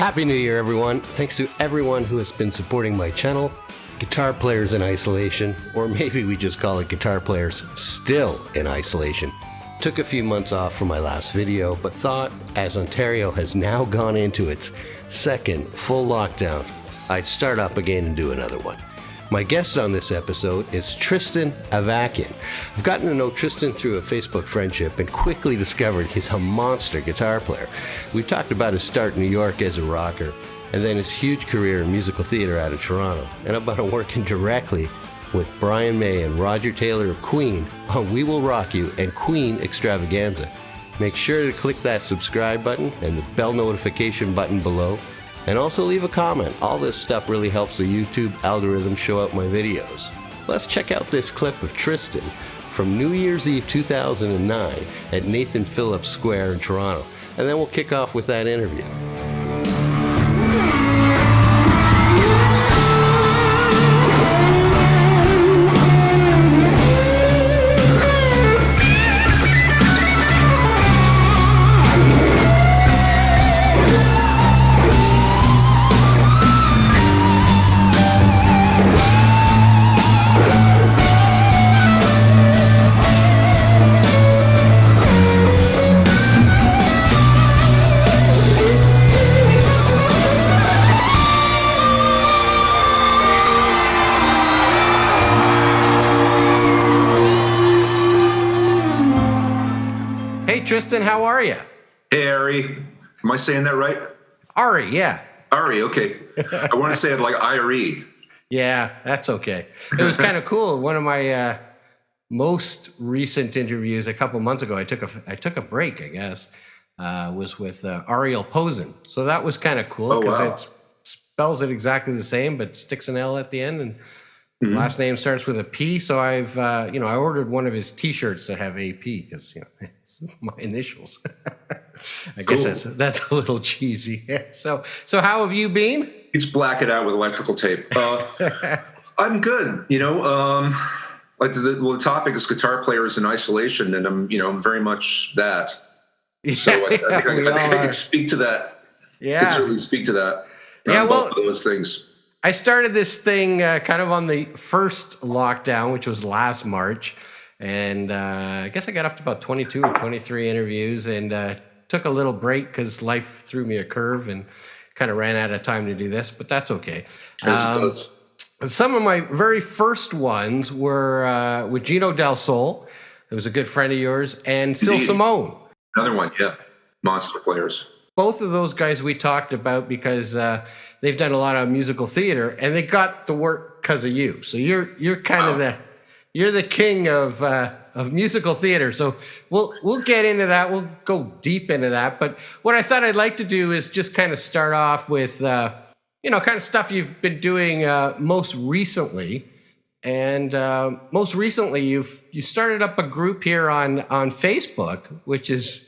Happy New Year, everyone. Thanks to everyone who has been supporting my channel, Guitar Players in Isolation, or maybe we just call it Guitar Players Still in Isolation. Took a few months off from my last video, but thought, as Ontario has now gone into its second full lockdown, I'd start up again and do another one. My guest on this episode is Tristan Avakian. I've gotten to know Tristan through a Facebook friendship and quickly discovered he's a monster guitar player. We talked about his start in New York as a rocker, and then his huge career in musical theater out of Toronto, and about him working directly with Brian May and Roger Taylor of Queen on We Will Rock You and Queen Extravaganza. Make sure to click that subscribe button and the bell notification button below. And also leave a comment. All this stuff really helps the YouTube algorithm show up my videos. Let's check out this clip of Tristan from New Year's Eve 2009 at Nathan Phillips Square in Toronto. And then we'll kick off with that interview. Tristan, how are you? Hey, Arie. Am I saying that right? Arie, yeah. Arie, okay. I want to say it like Arie. Yeah, that's okay. It was kind of cool. One of my most recent interviews a couple months ago, I took a break, I guess, was with Ariel Posen. So that was kind of cool because it spells it exactly the same, but sticks an L at the end, and last name starts with a P. So I've, I ordered one of his T-shirts that have AP because it's my initials. I guess that's a little cheesy. So how have you been? Let's black it out with electrical tape. I'm good. Like the topic is guitar players in isolation, and I'm very much that. So I think I can speak to that. Yeah, I can certainly speak to that. Both of those things. I started this thing kind of on the first lockdown, which was last March. And I guess I got up to about 22 or 23 interviews and took a little break because life threw me a curve and kind of ran out of time to do this, but that's okay. Some of my very first ones were with Gino Del Sol, who was a good friend of yours, and Sil Simone. Another one, yeah. Monster players. Both of those guys we talked about because they've done a lot of musical theater, and they got the work because of you. So you're kind of you're the king of musical theater. So we'll get into that. We'll go deep into that. But what I thought I'd like to do is just kind of start off with kind of stuff you've been doing most recently. And most recently, you started up a group here on Facebook, which is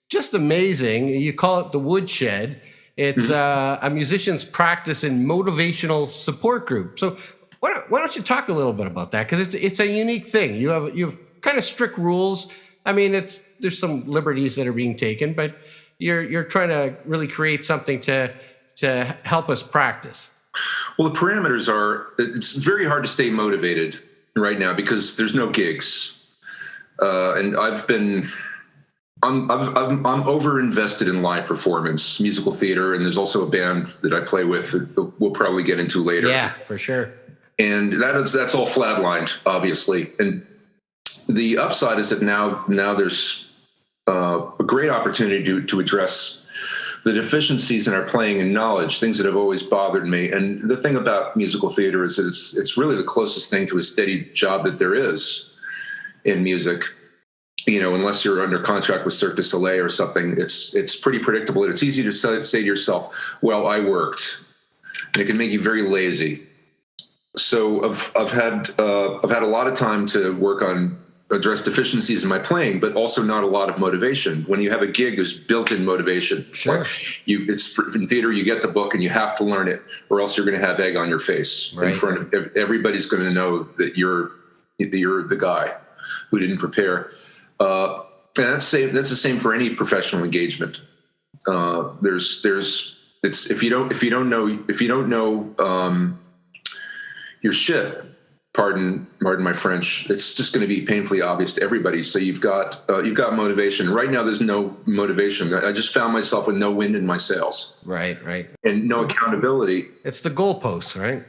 just amazing. You call it the Woodshed. It's a musician's practice and motivational support group. So why don't you talk a little bit about that? Because it's a unique thing. You have kind of strict rules. I mean, there's some liberties that are being taken, but you're trying to really create something to help us practice. Well, the parameters it's very hard to stay motivated right now because there's no gigs, and I'm over invested in live performance, musical theater, and there's also a band that I play with that we'll probably get into later. Yeah, for sure. And that's all flatlined, obviously. And the upside is that now there's a great opportunity to address the deficiencies in our playing and knowledge, things that have always bothered me. And the thing about musical theater is that it's really the closest thing to a steady job that there is in music. Unless you're under contract with Cirque du Soleil or something, it's pretty predictable. And it's easy to say to yourself, well, I worked. And it can make you very lazy. So I've had a lot of time to work on address deficiencies in my playing, but also not a lot of motivation. When you have a gig, there's built-in motivation. Sure. It's in theater, you get the book and you have to learn it, or else you're going to have egg on your face in front of everybody's going to know that you're the guy who didn't prepare. And that's the same for any professional engagement. There's it's if you don't know your shit. Pardon my French. It's just going to be painfully obvious to everybody. So you've got motivation. Right now, there's no motivation. I just found myself with no wind in my sails. Right. And no accountability. It's the goalposts, right?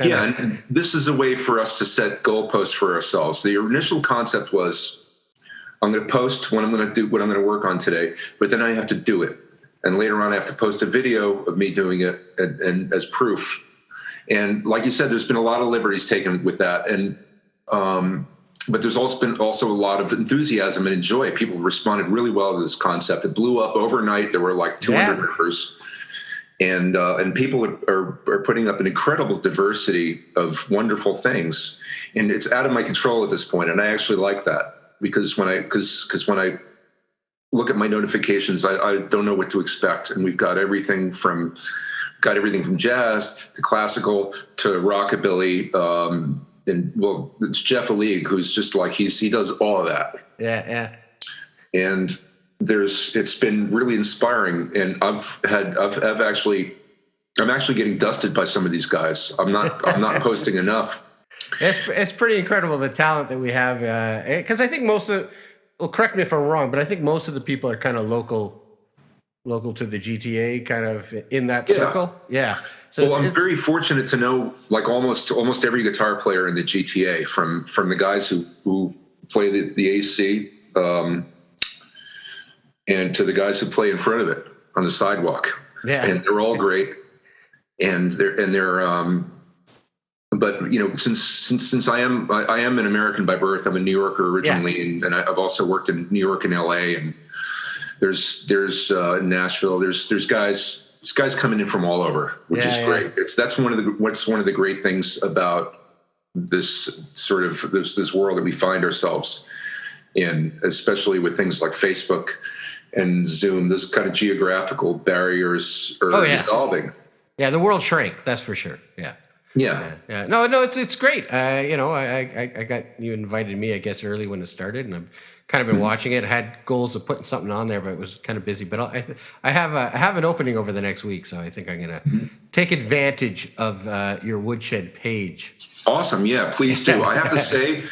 And this is a way for us to set goalposts for ourselves. The initial concept was, I'm going to post what I'm going to work on today, but then I have to do it. And later on, I have to post a video of me doing it and as proof. And like you said, there's been a lot of liberties taken with that. And, but there's also been a lot of enthusiasm and joy. People responded really well to this concept. It blew up overnight. There were like 200 members. And people are putting up an incredible diversity of wonderful things. And it's out of my control at this point. And I actually like that because when I look at my notifications, I don't know what to expect. And we've got everything from jazz to classical to rockabilly. And well, it's Jeff Alig, who's just like, he does all of that. Yeah. And it's been really inspiring. And I'm actually getting dusted by some of these guys. I'm not posting enough. It's pretty incredible, the talent that we have. Cause I think correct me if I'm wrong, but I think most of the people are kind of local to the GTA, kind of in that circle. Yeah. So I'm very fortunate to know like almost every guitar player in the GTA, from the guys who play the AC, and to the guys who play in front of it on the sidewalk. Yeah. And they're all great. And they're but since I am an American by birth, I'm a New Yorker originally, and I've also worked in New York and LA, and there's Nashville. There's guys coming in from all over, which is great. That's one of the great things about this sort of this world that we find ourselves in, especially with things like Facebook and Zoom. Those kind of geographical barriers are dissolving. Yeah, the world shrank. That's for sure. Yeah. No, it's great. I got you invited me, I guess, early when it started, and I've kind of been watching it. I had goals of putting something on there, but it was kind of busy. But I have an opening over the next week, so I think I'm gonna take advantage of your Woodshed page. Awesome, yeah, please do. I have to say,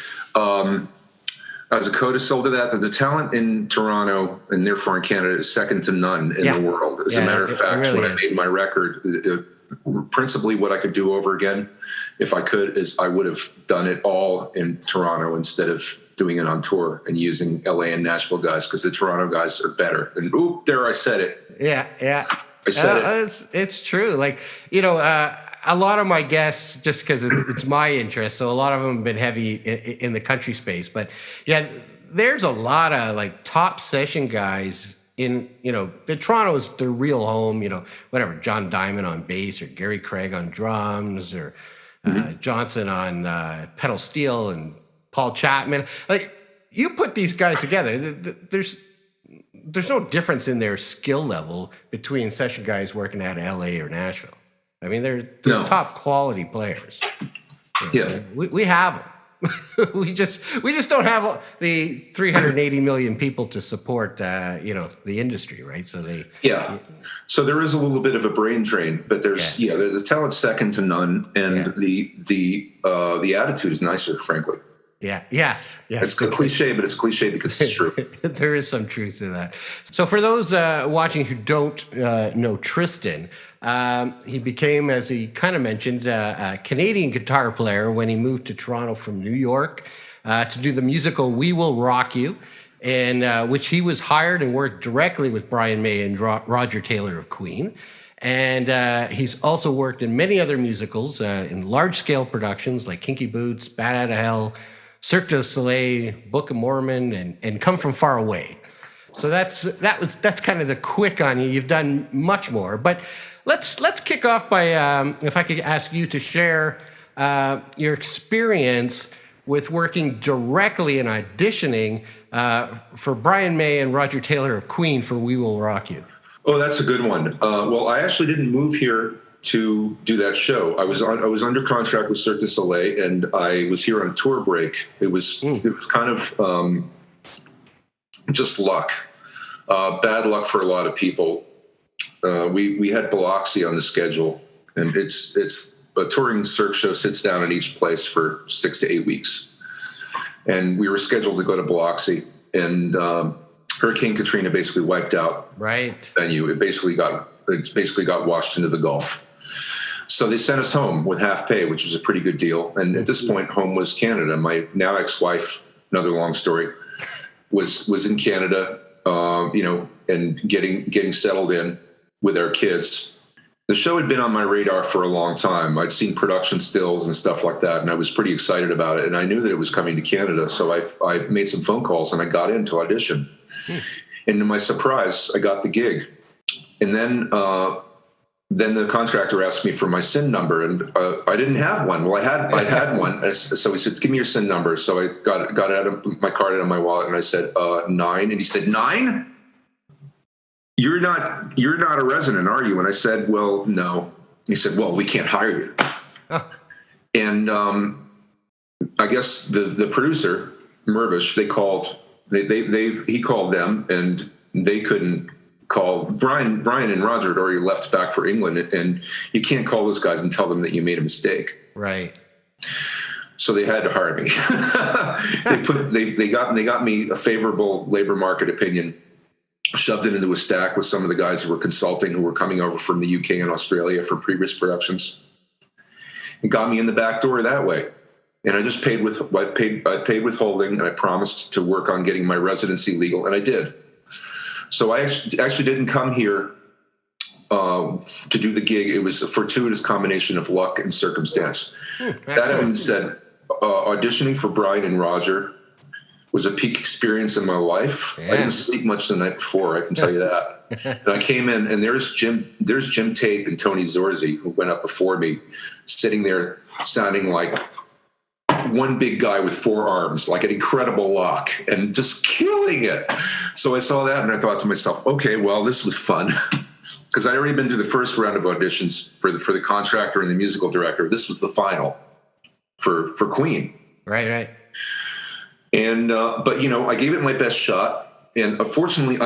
as a codicil to that the talent in Toronto and therefore in Canada is second to none in the world. As a matter of fact, really when I made my record, principally what I could do over again, if I could, is I would have done it all in Toronto instead of doing it on tour and using LA and Nashville guys, because the Toronto guys are better. And there I said it. Yeah. I said it. It's true. Like, a lot of my guests, just because it's my interest, so a lot of them have been heavy in the country space. But yeah, there's a lot of like top session guys in, the Toronto is their real home, whatever, John Diamond on bass, or Gary Craig on drums, or Johnson on pedal steel, and Paul Chapman. Like, you put these guys together, there's no difference in their skill level between session guys working out of LA or Nashville. I mean, they're top quality players. Yeah. We have them. we just don't have the 380 million people to support the industry, right? So so there is a little bit of a brain drain, but there's the talent's second to none, and the attitude is nicer, frankly. Yes. It's a cliche, but it's cliche because it's true. There is some truth to that. So for those watching who don't know Tristan, he became, as he kind of mentioned, a Canadian guitar player when he moved to Toronto from New York to do the musical We Will Rock You, and which he was hired and worked directly with Brian May and Roger Taylor of Queen. And he's also worked in many other musicals, in large-scale productions like Kinky Boots, Bat Out of Hell, Cirque du Soleil, Book of Mormon, and Come From Far Away. So that's kind of the quick on you. You've done much more, but let's kick off by if I could ask you to share your experience with working directly and auditioning for Brian May and Roger Taylor of Queen for We Will Rock You. Oh, that's a good one. Well, I actually didn't move here to do that show. I was under contract with Cirque du Soleil, and I was here on a tour break. It was kind of just luck, bad luck for a lot of people. we had Biloxi on the schedule, and it's a touring Cirque show sits down in each place for 6 to 8 weeks, and we were scheduled to go to Biloxi, and Hurricane Katrina basically wiped out the venue. It basically got washed into the Gulf. So they sent us home with half pay, which was a pretty good deal. And at this point, home was Canada. My now ex-wife, another long story, was in Canada, and getting settled in with our kids. The show had been on my radar for a long time. I'd seen production stills and stuff like that, and I was pretty excited about it. And I knew that it was coming to Canada, so I made some phone calls and I got in to audition. And to my surprise, I got the gig. And then the contractor asked me for my SIN number, and I didn't have one. Well, I had one, so he said, "Give me your SIN number." So I got it out of my card out of my wallet, and I said 9, and he said 9. You're not a resident, are you? And I said, well, no. He said, well, we can't hire you. Oh. And I guess the producer, Mervish, he called them, and they couldn't call. Brian and Roger had already left back for England, and you can't call those guys and tell them that you made a mistake. Right. So they had to hire me. They got me a favorable labor market opinion, shoved it into a stack with some of the guys who were consulting, who were coming over from the UK and Australia for previous productions. It got me in the back door that way. And I just paid withholding, and I promised to work on getting my residency legal, and I did. So I actually didn't come here to do the gig. It was a fortuitous combination of luck and circumstance. That having said, auditioning for Brian and Roger was a peak experience in my life. Yeah. I didn't sleep much the night before, I can tell you that. And I came in, and there's Jim Tate and Tony Zorzi, who went up before me, sitting there sounding like one big guy with 4 arms, like an incredible lock, and just killing it. So I saw that, and I thought to myself, okay, well, this was fun. Because I'd already been through the first round of auditions for the contractor and the musical director. This was the final for Queen. Right. And but I gave it my best shot, and unfortunately,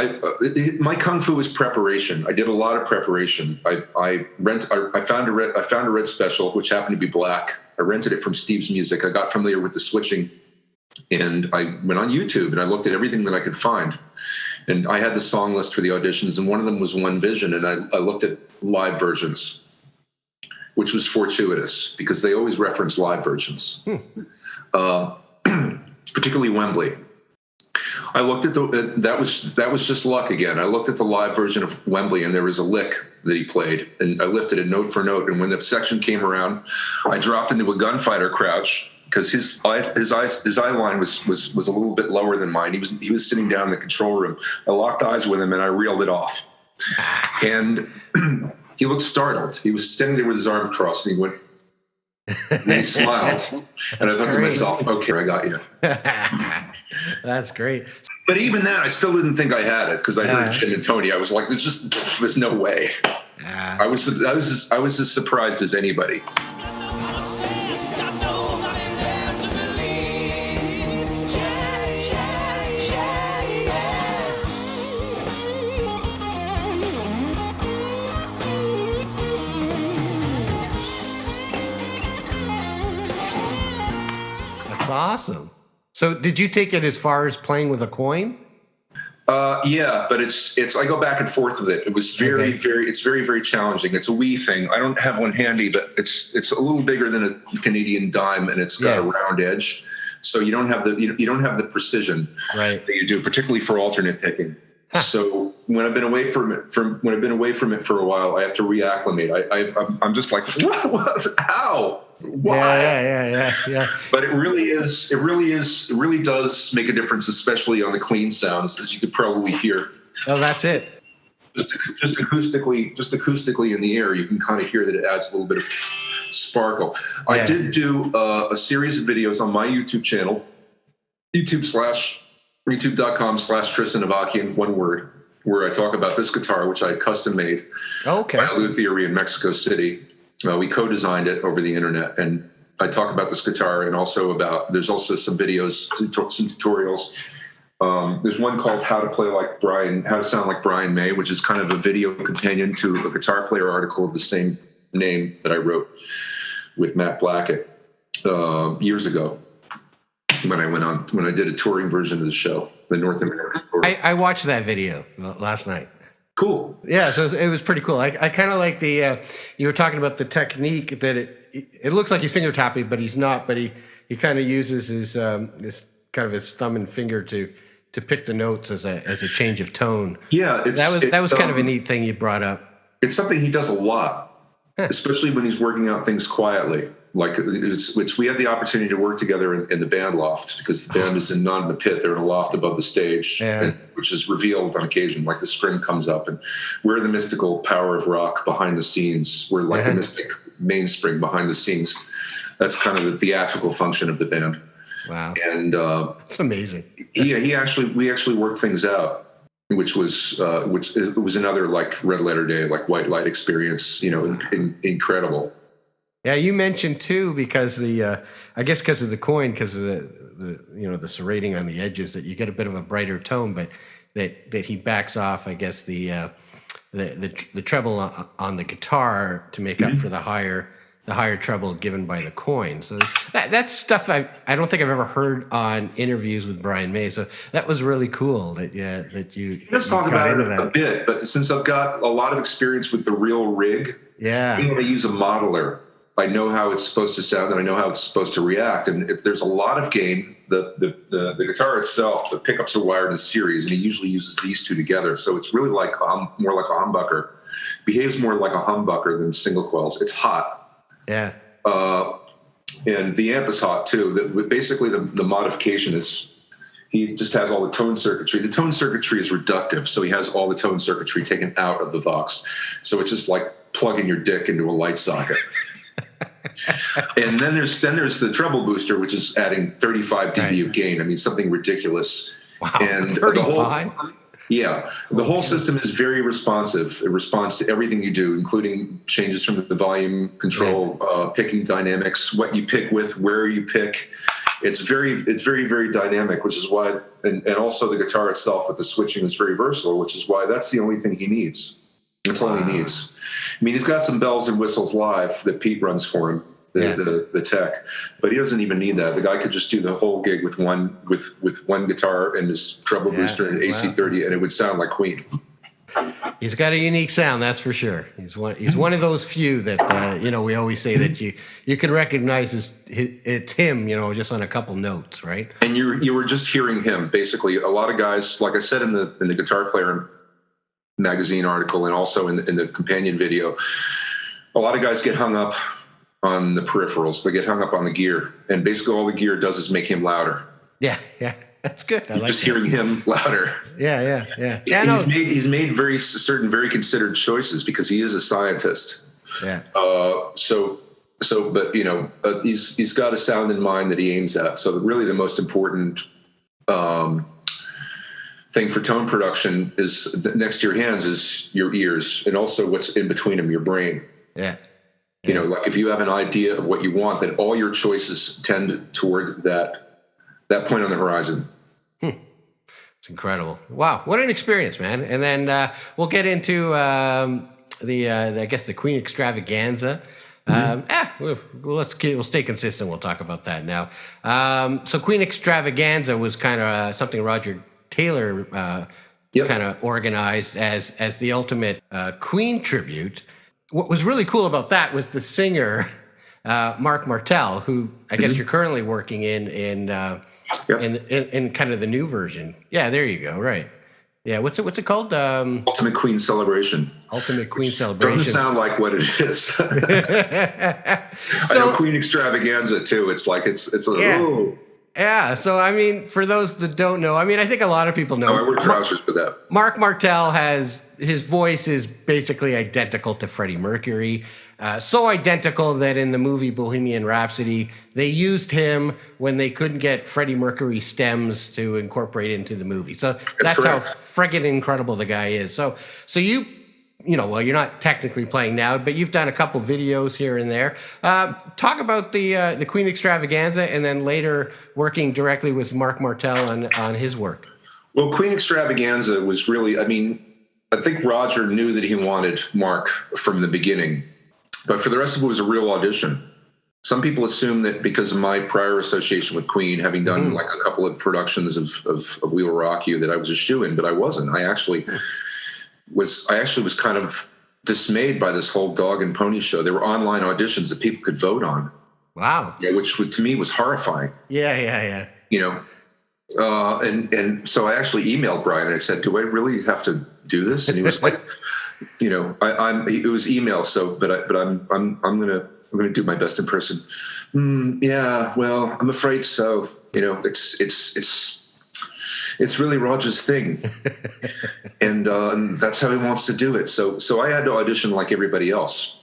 my kung fu is preparation. I did a lot of preparation. I found a red special, which happened to be black. I rented it from Steve's Music. I got familiar with the switching, and I went on YouTube and I looked at everything that I could find. And I had the song list for the auditions, and one of them was One Vision, and I looked at live versions, which was fortuitous because they always reference live versions. Particularly Wembley. I looked at that was just luck again. I looked at the live version of Wembley, and there was a lick that he played, and I lifted it note for note. And when the section came around, I dropped into a gunfighter crouch because his eye line was a little bit lower than mine. He was sitting down in the control room. I locked eyes with him, and I reeled it off. And he looked startled. He was standing there with his arm crossed, and he went. And he smiled, and I thought to myself, okay, I got you. That's great. But even then, I still didn't think I had it because I heard Jim and Tony. I was like, there's no way. I was as surprised as anybody. Awesome. So did you take it as far as playing with a coin? Yeah, but it's I go back and forth with it. It was very, very challenging. It's a wee thing. I don't have one handy, but it's a little bigger than a Canadian dime, and it's got a round edge. So you don't have the precision that you do, particularly for alternate picking. So when I've been away from it for a while, I have to reacclimate. I'm just like, what? How? Why? Yeah. But it really does make a difference, especially on the clean sounds, as you could probably hear. Oh, that's it. Just acoustically in the air, you can kind of hear that it adds a little bit of sparkle. Yeah. I did do a series of videos on my YouTube channel, youtube.com/Tristan Avakian, one word, where I talk about this guitar, which I custom made by a luthier in Mexico City. We co-designed it over the internet, and I talk about this guitar, and there's also some videos, some tutorials There's one called How to Sound Like Brian May, which is kind of a video companion to a guitar player article of the same name that I wrote with Matt Blackett years ago when I did a touring version of the show, the North American tour. I watched that video last night. Cool. Yeah, so it was pretty cool. I kind of like the you were talking about the technique that it looks like he's finger tapping, but he's not. But he kind of uses his this kind of his thumb and finger to pick the notes as a change of tone. Yeah, that was kind of a neat thing you brought up. It's something he does a lot, especially when he's working out things quietly. Like which we had the opportunity to work together in the band loft, because the band is not in the pit; they're in a loft above the stage, which is revealed on occasion. Like the string comes up, and we're the mystical power of rock behind the scenes. We're like the mystic mainspring behind the scenes. That's kind of the theatrical function of the band. Wow, and it's amazing. we actually worked things out, which was another like red letter day, like white light experience. Incredible. Yeah, you mentioned too, because I guess because of the coin, because of the serrating on the edges, that you get a bit of a brighter tone, but that he backs off, I guess the treble on the guitar to make up for the higher treble given by the coin. So that's stuff I don't think I've ever heard on interviews with Brian May. So that was really cool that you. Let's talk about it a bit, but since I've got a lot of experience with the real rig, being able to use a modeler, I know how it's supposed to sound and I know how it's supposed to react. And if there's a lot of gain, the guitar itself, the pickups are wired in series, and he usually uses these two together. So it's really like more like a humbucker. Behaves more like a humbucker than single coils. It's hot. Yeah. And the amp is hot too. Basically, the modification is he just has all the tone circuitry. The tone circuitry is reductive, so he has all the tone circuitry taken out of the Vox. So it's just like plugging your dick into a light socket. And then there's the treble booster, which is adding 35 dB of gain. I mean, something ridiculous. Wow, and 35? The whole system is very responsive. It responds to everything you do, including changes from the volume control, picking dynamics, what you pick with, where you pick. It's very, very dynamic, which is why, and also the guitar itself with the switching is very versatile, which is why that's the only thing he needs. That's all he needs. I mean, he's got some bells and whistles live that Pete runs for him, the tech, but he doesn't even need that. The guy could just do the whole gig with one guitar and his treble booster and AC30, and it would sound like Queen. He's got a unique sound, that's for sure. He's one of those few that we always say that you can recognize it's him, just on a couple notes, right? And you were just hearing him. Basically, a lot of guys, like I said in the Guitar Player magazine article and also in the companion video, a lot of guys get hung up on the peripherals. They get hung up on the gear, and basically all the gear does is make him louder. Yeah, that's good. I like just hearing him louder. Yeah. He's made very considered choices because he is a scientist. Yeah. But he's got a sound in mind that he aims at. So really, the most important thing for tone production is next to your hands is your ears, and also what's in between them, your brain. Yeah. Like if you have an idea of what you want, then all your choices tend toward that point on the horizon. It's incredible. Wow, what an experience, man. And then we'll get into I guess the Queen Extravaganza. We'll stay consistent. We'll talk about that now. So Queen Extravaganza was kind of something Roger Taylor kind of organized as the ultimate Queen tribute. What was really cool about that was the singer Marc Martel, who I guess you're currently working in kind of the new version. Yeah, there you go. Right. Yeah. What's it called? Ultimate Queen Celebration. Ultimate Queen Celebration. Doesn't sound like what it is. I know Queen Extravaganza too. It's like it's ooh. Yeah, so I mean, for those that don't know, I mean, I think a lot of people know. I wear trousers for that. Marc Martel his voice is basically identical to Freddie Mercury. So identical that in the movie Bohemian Rhapsody, they used him when they couldn't get Freddie Mercury stems to incorporate into the movie. So that's how friggin' incredible the guy is. So you're not technically playing now, but you've done a couple videos here and there. Talk about the Queen Extravaganza, and then later working directly with Marc Martel on his work. Well, Queen Extravaganza was really, I mean, I think Roger knew that he wanted Marc from the beginning, but for the rest of it was a real audition. Some people assume that because of my prior association with Queen, having done like a couple of productions of We Will Rock You, that I was a shoo-in, but I wasn't. I actually was kind of dismayed by this whole dog and pony show. There were online auditions that people could vote on. Wow. Yeah, which to me was horrifying. Yeah. You know, and so I actually emailed Brian and I said, "Do I really have to do this?" And he was like, "You know, it was email, so but I'm gonna do my best in person." Yeah, well, I'm afraid so. You know, it's really Roger's thing, and that's how he wants to do it. So I had to audition like everybody else.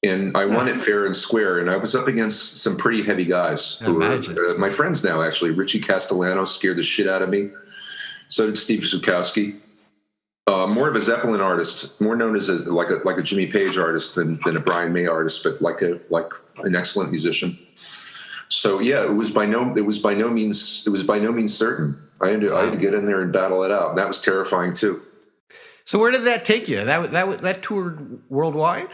And I won it fair and square, and I was up against some pretty heavy guys who are my friends now, actually. Richie Castellano scared the shit out of me. So did Steve Zukowski. More of a Zeppelin artist, more known as like a Jimmy Page artist than a Brian May artist, but like an excellent musician. So yeah, it was by no means certain. I had to get in there and battle it out. And that was terrifying too. So where did that take you? That toured worldwide?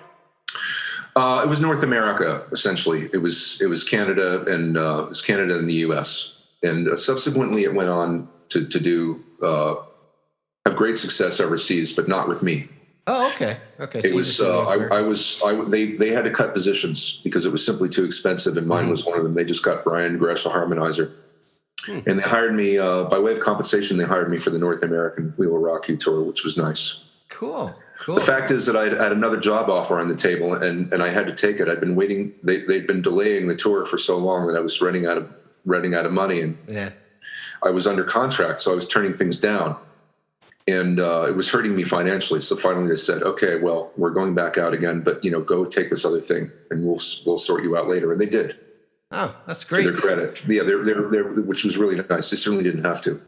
It was North America, essentially. It was Canada and the U.S. And subsequently, it went on to do have great success overseas, but not with me. Oh, okay. It was they had to cut positions because it was simply too expensive, and mine was one of them. They just got Brian Gresham harmonizer, and they hired me by way of compensation. They hired me for the North American We Will Rock You tour, which was nice. Cool. The fact is that I had another job offer on the table, and I had to take it. I'd been waiting. They'd been delaying the tour for so long that I was running out of money, and I was under contract, so I was turning things down, and it was hurting me financially. So finally, they said, "Okay, well, we're going back out again, but go take this other thing, and we'll sort you out later." And they did. Oh, that's great. To their credit, yeah, they're which was really nice. They certainly didn't have to.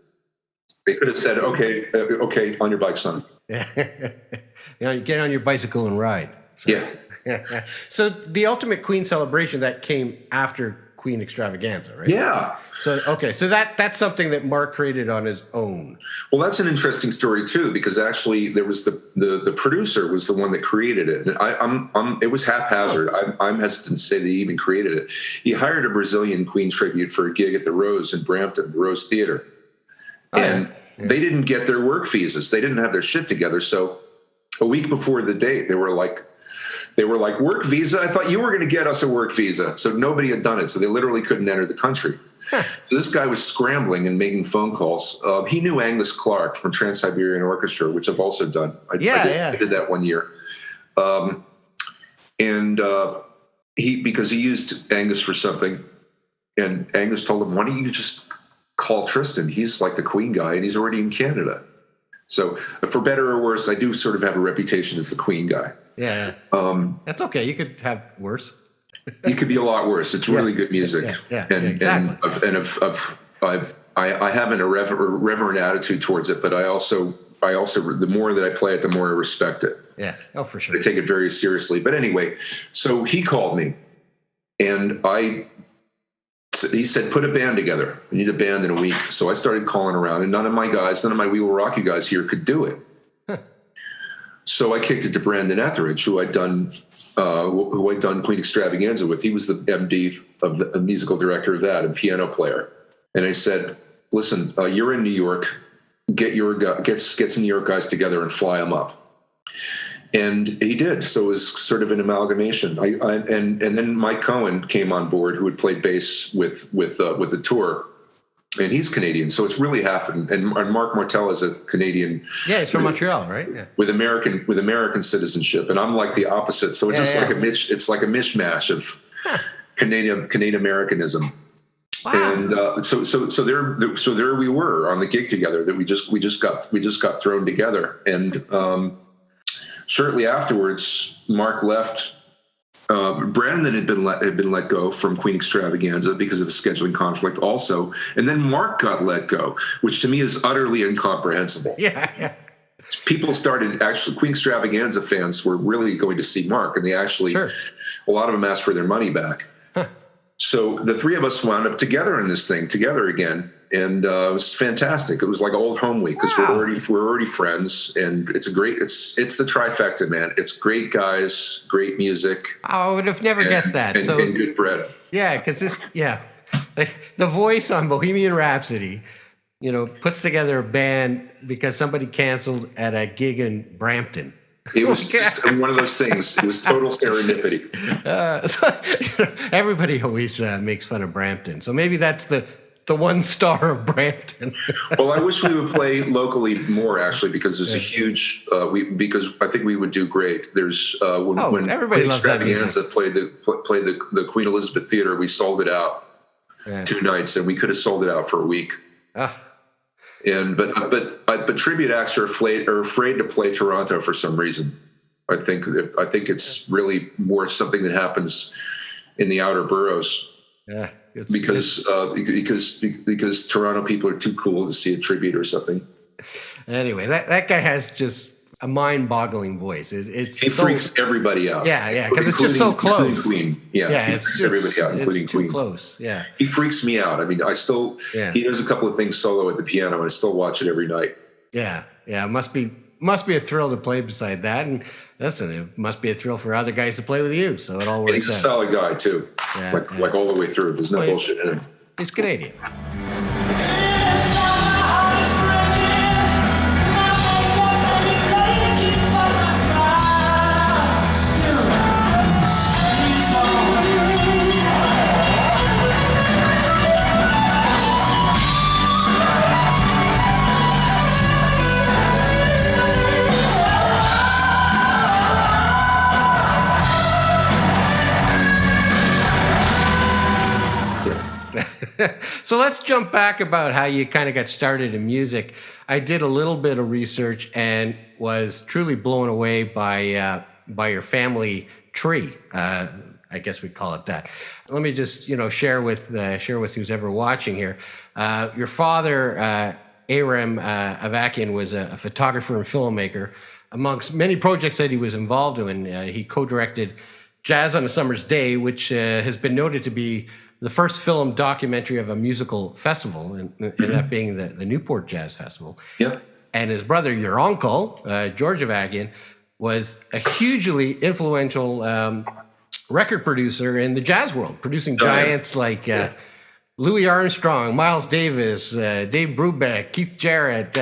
They could have said, "Okay, on your bike, son." Yeah, get on your bicycle and ride. So. Yeah. So the Ultimate Queen celebration that came after Queen Extravaganza, right? Yeah. So that's something that Marc created on his own. Well, that's an interesting story too, because actually there was the producer was the one that created it. And it was haphazard. I'm hesitant to say that he even created it. He hired a Brazilian Queen tribute for a gig at the Rose in Brampton, the Rose Theater, and they didn't get their work visas. They didn't have their shit together. So a week before the date, they were like, work visa? I thought you were going to get us a work visa. So nobody had done it. So they literally couldn't enter the country. So this guy was scrambling and making phone calls. He knew Angus Clark from Trans-Siberian Orchestra, which I've also done. I did that one year. Because he used Angus for something, and Angus told him, "Why don't you just call Tristan? He's like the Queen guy, and he's already in Canada." So for better or worse, I do sort of have a reputation as the Queen guy. Yeah. That's okay. You could have worse. You could be a lot worse. It's really good music. Exactly. I have an irreverent attitude towards it, but I also the more that I play it, the more I respect it. Yeah. Oh, for sure. I take it very seriously. But anyway, so he called me, and he said, "Put a band together. I need a band in a week." So I started calling around, and none of my We Will Rock You guys here could do it. So I kicked it to Brandon Etheridge, who I'd done Queen Extravaganza with. He was the MD of the musical director of that and piano player. And I said, "Listen, you're in New York. Get some New York guys together and fly them up." And he did. So it was sort of an amalgamation. And then Mike Cohen came on board, who had played bass with the tour, and he's Canadian. So it's really half. And Marc Martel is a Canadian. Yeah, he's from Montreal, right? Yeah. With American citizenship, and I'm like the opposite. So it's it's like a mishmash of Canadian Americanism. Wow. And so there we were on the gig together. That we just got thrown together, and shortly afterwards, Marc left. Brandon had been let go from Queen Extravaganza because of a scheduling conflict, also, and then Marc got let go, which to me is utterly incomprehensible. Yeah. People started Queen Extravaganza fans were really going to see Marc, and they actually a lot of them asked for their money back. So the three of us wound up together in this thing together again, and it was fantastic. It was like old home week because we're already friends, and it's the trifecta, man. It's great guys, great music. I would have never guessed that. And good bread. Yeah, because the voice on Bohemian Rhapsody, puts together a band because somebody canceled at a gig in Brampton. It was just one of those things. It was total serendipity. Everybody always makes fun of Brampton, so maybe that's the one star of Brampton. Well, I wish we would play locally more, actually, because there's a huge. Because I think we would do great. There's when everybody loves that music. Extravaganza played the Queen Elizabeth Theater. We sold it out 2 nights, and we could have sold it out for a week. But tribute acts are afraid to play Toronto for some reason. I think it's really more something that happens in the outer boroughs. Yeah, because Toronto people are too cool to see a tribute or something. Anyway, that guy has just a mind-boggling voice. He freaks everybody out. Yeah, because it's just so close. Including Queen. Yeah, he freaks everybody out, including Queen. It's too close. Yeah, he freaks me out. I mean, he does a couple of things solo at the piano, and I still watch it every night. Yeah. It must be a thrill to play beside that, and listen, it must be a thrill for other guys to play with you. So it all works out. And he's a solid guy too. Like all the way through. There's no bullshit in him. He's Canadian. So let's jump back about how you kind of got started in music. I did a little bit of research and was truly blown away by your family tree. I guess we'd call it that. Let me just share with who's ever watching here. Your father, Arie Avakian, was a photographer and filmmaker. Amongst many projects that he was involved in, he co-directed Jazz on a Summer's Day, which has been noted to be the first film documentary of a musical festival, and that being the Newport Jazz Festival. Yep. And his brother, your uncle, George Avakian, was a hugely influential record producer in the jazz world, producing giants like Louis Armstrong, Miles Davis, Dave Brubeck, Keith Jarrett,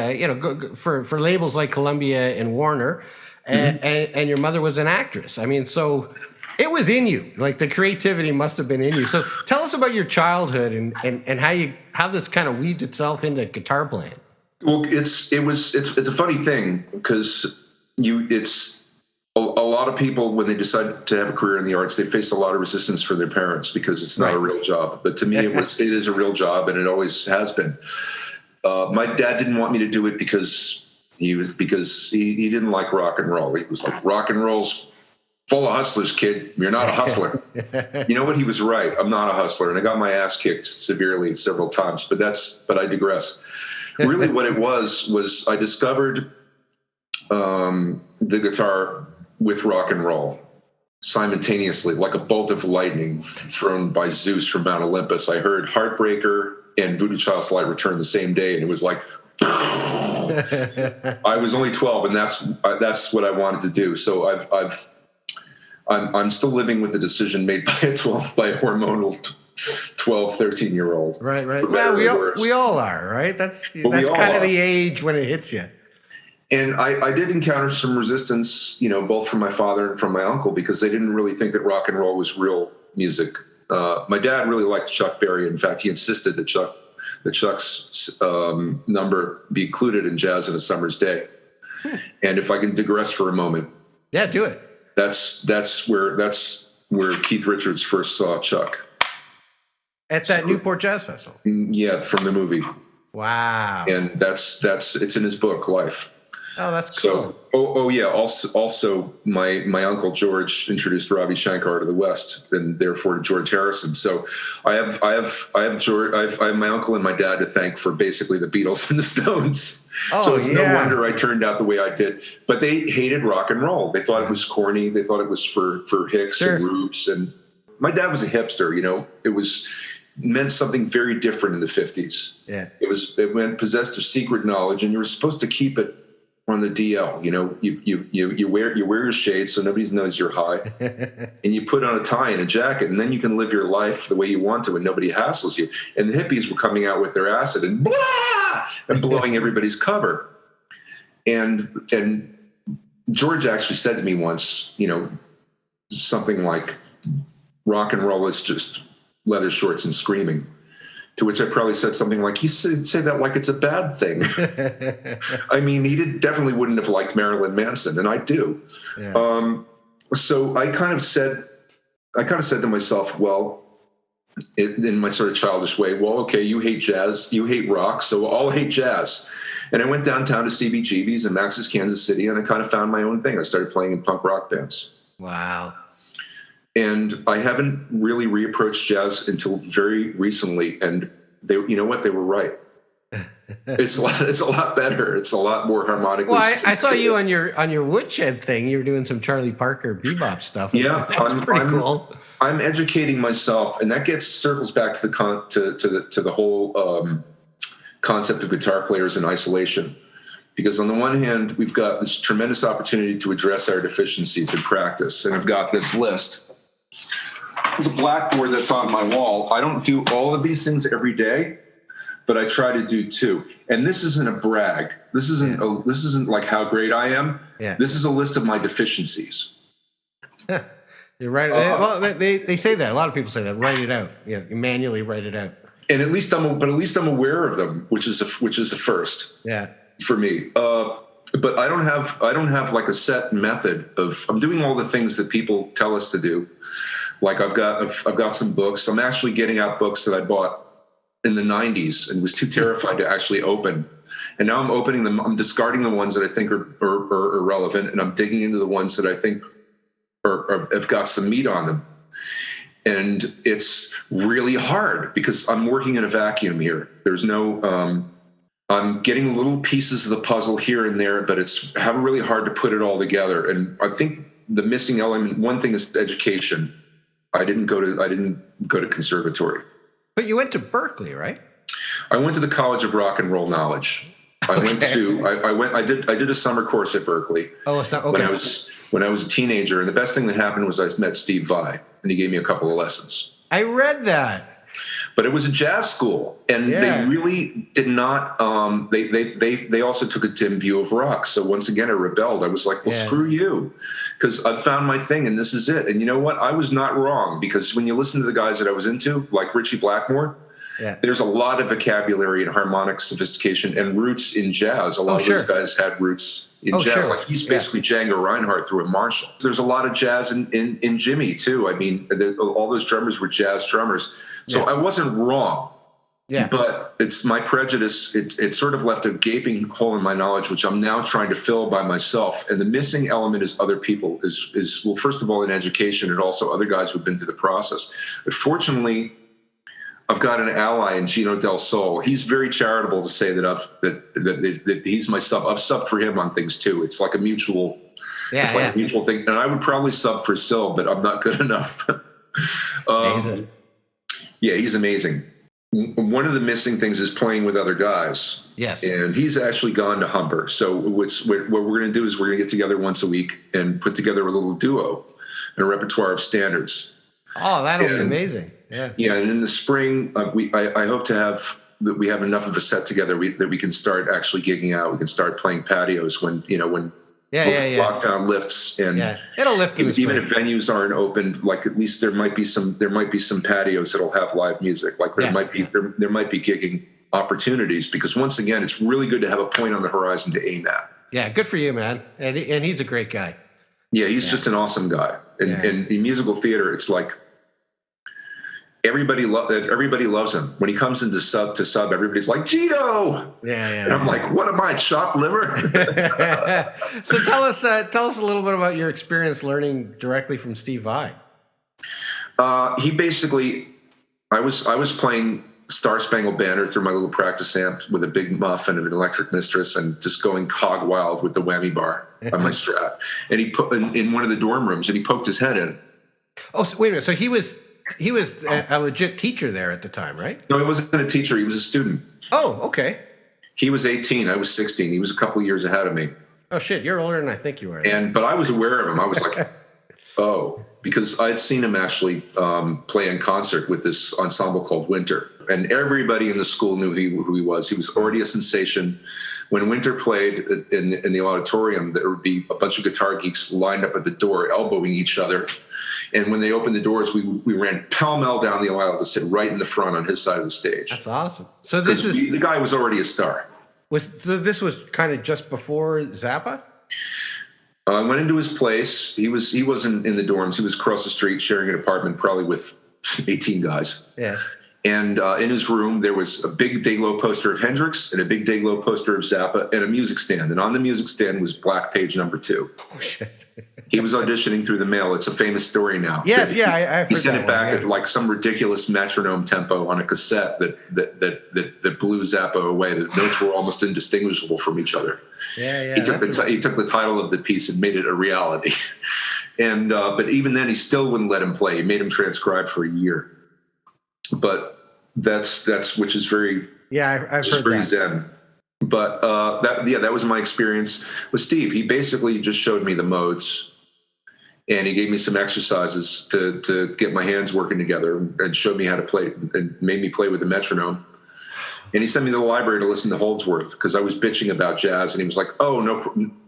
for labels like Columbia and Warner. And your mother was an actress. I mean, so it was in you. Like, the creativity must have been in you. So tell us about your childhood and how this kind of weaved itself into guitar playing. Well, it's a funny thing because a lot of people, when they decide to have a career in the arts, they face a lot of resistance from their parents because it's not a real job. But to me, it is a real job, and it always has been. My dad didn't want me to do it because he didn't like rock and roll. He was like, rock and roll's full of hustlers, kid. You're not a hustler. You know what? He was right. I'm not a hustler. And I got my ass kicked severely several times, but I digress. Really what it was I discovered the guitar with rock and roll simultaneously, like a bolt of lightning thrown by Zeus from Mount Olympus. I heard Heartbreaker and Voodoo Child's Light Return the same day, and it was like, I was only 12, and that's what I wanted to do. So I'm still living with the decision made by a hormonal 12, 13-year-old. Right. Well, we all are, right? That's kind of the age when it hits you. And I did encounter some resistance, both from my father and from my uncle, because they didn't really think that rock and roll was real music. My dad really liked Chuck Berry. In fact, he insisted that Chuck's number be included in Jazz on a Summer's Day. And if I can digress for a moment. Yeah, do it. That's where Keith Richards first saw Chuck. At that Newport Jazz Festival? Yeah, from the movie. Wow. And it's in his book, Life. Oh, that's cool. So, yeah. Also, my uncle George introduced Ravi Shankar to the West, and therefore to George Harrison. So, I have my uncle and my dad to thank for basically the Beatles and the Stones. Oh, so it's no wonder I turned out the way I did. But they hated rock and roll. They thought it was corny. They thought it was for hicks and rubes. And my dad was a hipster. meant something very different in the 50s. Yeah. It meant possessed of secret knowledge, and you were supposed to keep it on the DL. You know, you wear your shades so nobody knows you're high, and you put on a tie and a jacket, and then you can live your life the way you want to, and nobody hassles you. And the hippies were coming out with their acid and blah and blowing everybody's cover. And George actually said to me once, you know, something like, "Rock and roll is just leather shorts and screaming." To which I probably said something like, "You say that like it's a bad thing." I mean, he definitely wouldn't have liked Marilyn Manson, and I do. Yeah. So I kind of said to myself, well, in my sort of childish way, well, okay, you hate jazz, you hate rock, so I'll hate jazz. And I went downtown to CBGB's in Max's Kansas City, and I kind of found my own thing. I started playing in punk rock bands. Wow. And I haven't really reapproached jazz until very recently. And they, you know what? They were right. It's a lot better. It's a lot more harmonically. Well, I saw you on your Woodshed thing. You were doing some Charlie Parker bebop stuff. Yeah, that's pretty cool. I'm educating myself, and that circles back to the whole concept of guitar players in isolation. Because on the one hand, we've got this tremendous opportunity to address our deficiencies in practice, and I've got this list. There's a blackboard that's on my wall. I don't do all of these things every day, but I try to do two. And this isn't a brag. This isn't like how great I am. Yeah. This is a list of my deficiencies. You're right. Well, they say that. A lot of people say that. Write it out. Yeah, you manually write it out. And at least I'm aware of them, which is a first. Yeah. For me. But I don't have like a set method I'm doing all the things that people tell us to do. Like I've got some books. I'm actually getting out books that I bought in the 90s and was too terrified to actually open. And now I'm opening them. I'm discarding the ones that I think are irrelevant, and I'm digging into the ones that I think have got some meat on them. And it's really hard because I'm working in a vacuum here. There's no I'm getting little pieces of the puzzle here and there, but it's really hard to put it all together. And I think the missing element, one thing is education. I didn't go to conservatory. But you went to Berkeley, right? I went to the College of Rock and Roll Knowledge. I did a summer course at Berkeley. Oh, it's not okay. When I was a teenager, and the best thing that happened was I met Steve Vai, and he gave me a couple of lessons. I read that. But it was a jazz school, and they really did not. They also took a dim view of rock. So once again, I rebelled. I was like, "Well, screw you," because I found my thing, and this is it. And you know what? I was not wrong, because when you listen to the guys that I was into, like Richie Blackmore, there's a lot of vocabulary and harmonic sophistication and roots in jazz. A lot of those guys had roots in jazz. Sure. Like he's basically Django Reinhardt through a Marshall. There's a lot of jazz in Jimmy too. I mean, all those drummers were jazz drummers. So I wasn't wrong, but it's my prejudice. It sort of left a gaping hole in my knowledge, which I'm now trying to fill by myself. And the missing element is other people, is well, first of all, in education, and also other guys who've been through the process. But fortunately, I've got an ally in Gino Del Sol. He's very charitable to say that he's my sub. I've subbed for him on things too. It's like a mutual, a mutual thing. And I would probably sub for Sil, but I'm not good enough. Yeah, he's amazing. One of the missing things is playing with other guys. Yes. And he's actually gone to Humber. So what we're going to do is we're going to get together once a week and put together a little duo and a repertoire of standards. Oh, that'll be amazing. Yeah. Yeah, and in the spring, I hope to have that we have enough of a set together that we can start actually gigging out. We can start playing patios when lockdown lifts, and it'll lift even if venues aren't open, like at least there might be some patios that'll have live music. Like there might be gigging opportunities, because once again, it's really good to have a point on the horizon to aim at. Yeah, good for you, man. And he's a great guy. Yeah, he's just an awesome guy. And in musical theater, it's like everybody loves him. When he comes into sub, everybody's like, Gino! Yeah. And I'm like, what am I, chopped liver? So tell us a little bit about your experience learning directly from Steve Vai. He basically, I was playing Star Spangled Banner through my little practice amp with a big muff and an electric mistress, and just going hog wild with the whammy bar on my Strat. And he put in one of the dorm rooms, and he poked his head in. Oh, so wait a minute. So he was a legit teacher there at the time, right? No, he wasn't a teacher. He was a student. Oh, okay. He was 18. I was 16. He was a couple years ahead of me. Oh shit, you're older than I think you are. But I was aware of him. I was like, oh, because I had seen him actually play in concert with this ensemble called Winter, and everybody in the school knew who he was. He was already a sensation. When Winter played in the auditorium, there would be a bunch of guitar geeks lined up at the door, elbowing each other. And when they opened the doors, we ran pell-mell down the aisle to sit right in the front on his side of the stage. That's awesome. So the guy was already a star. This was kind of just before Zappa? I went into his place. He wasn't in the dorms. He was across the street sharing an apartment, probably with 18 guys. Yeah. And in his room, there was a big Day-Glo poster of Hendrix and a big Day-Glo poster of Zappa and a music stand. And on the music stand was Black Page number 2. Oh, shit. He was auditioning through the mail. It's a famous story now. Yes, yeah, I've heard He sent that it back one, at like some ridiculous metronome tempo on a cassette that blew Zappa away. The notes were almost indistinguishable from each other. Yeah. He took the title of the piece and made it a reality. And but even then, he still wouldn't let him play. He made him transcribe for a year. But that's which is very I've heard that. Zen. But that was my experience with Steve. He basically just showed me the modes. And he gave me some exercises to get my hands working together and showed me how to play and made me play with the metronome. And he sent me to the library to listen to Holdsworth because I was bitching about jazz. And he was like, oh,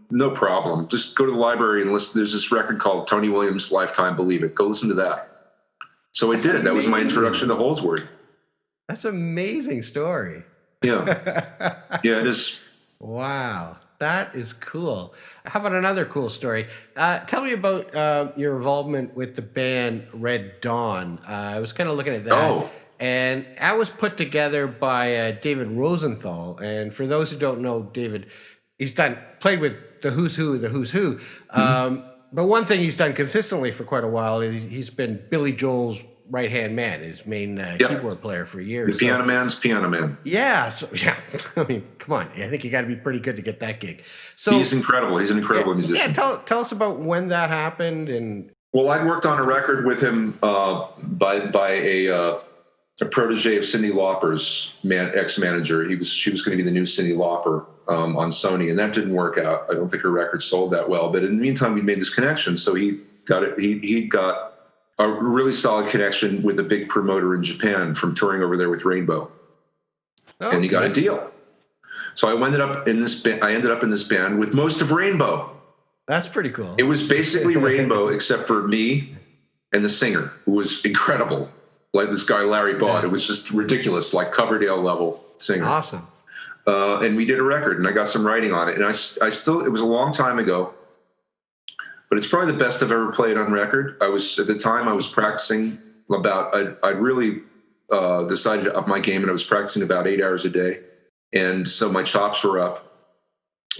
no problem. Just go to the library and listen. There's this record called Tony Williams' Lifetime Believe It. Go listen to that. So I did. That was my introduction to Holdsworth. That's an amazing story. Yeah. Yeah, it is. Wow. That is cool. How about another cool story? Tell me about your involvement with the band Red Dawn. I was kind of looking at that. Oh. And that was put together by David Rosenthal. And for those who don't know, David, he's played with the Who's Who, Mm-hmm. But one thing he's done consistently for quite a while, he's been Billy Joel's right-hand man, his main keyboard player for years. The piano man's piano man. Yeah. So, yeah. I mean, come on. I think you got to be pretty good to get that gig. So he's incredible. He's an incredible musician. Yeah. Tell us about when that happened. And well, I'd worked on a record with him by a protege of Cyndi Lauper's ex-manager. She was going to be the new Cyndi Lauper on Sony, and that didn't work out. I don't think her record sold that well. But in the meantime, we made this connection. So he got it. He got a really solid connection with a big promoter in Japan from touring over there with Rainbow. And he got a deal. So I ended up in this band with most of Rainbow. That's pretty cool. It was basically Rainbow except for me and the singer, who was incredible. Like this guy, Larry Baud. Yeah. It was just ridiculous, like Coverdale level singer. Awesome. And we did a record and I got some writing on it. And I still, it was a long time ago, but it's probably the best I've ever played on record. At the time I was practicing I really decided to up my game, and I was practicing about 8 hours a day. And so my chops were up,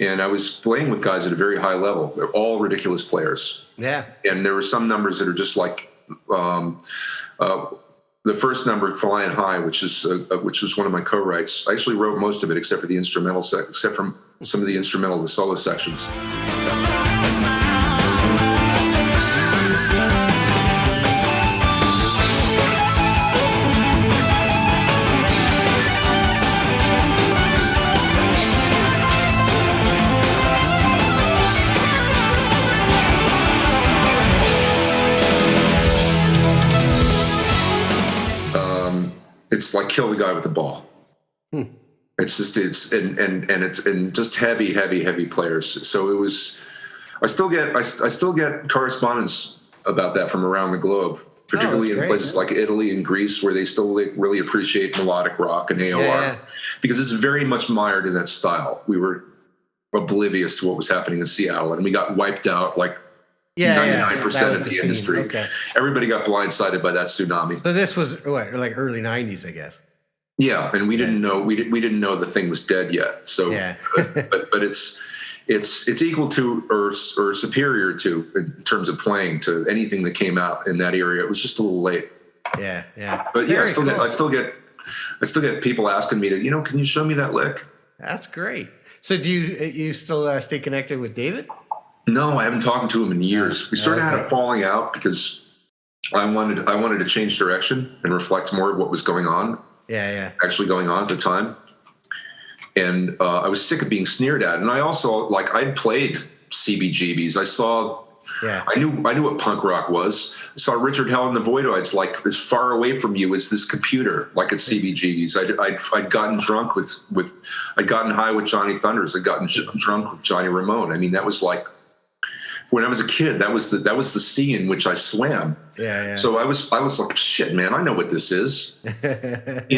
and I was playing with guys at a very high level. They're all ridiculous players. Yeah. And there were some numbers that are just like, the first number, Flying High, which was one of my co-writes. I actually wrote most of it except for the instrumental, except from some of the instrumental, the solo sections. It's like Kill the Guy with the Ball. It's just it's just heavy players. So it was. I still get correspondence about that from around the globe, particularly in places like Italy and Greece, where they still really appreciate melodic rock and AOR, because it's very much mired in that style. We were oblivious to what was happening in Seattle, and we got wiped out like 99% of the industry. Okay. Everybody got blindsided by that tsunami. So this was like early 90s, I guess. Yeah, and we didn't know we didn't know the thing was dead yet. So, but it's equal to or superior to, in terms of playing, to anything that came out in that area. It was just a little late. Yeah. But yeah, I still get people asking me to, can you show me that lick? That's great. So do you still stay connected with David? No, I haven't talked to him in years. We sort of had a falling out because I wanted to change direction and reflect more of what was going on. Yeah. Actually going on at the time. And I was sick of being sneered at. And I also, I'd played CBGBs. I knew what punk rock was. I saw Richard Hell and the Voidoids, as far away from you as this computer, like at CBGBs. I'd gotten drunk I'd gotten high with Johnny Thunders. I'd gotten drunk with Johnny Ramone. I mean, that was when I was a kid, that was the sea in which I swam. Yeah. So I was like, shit, man, I know what this is. I've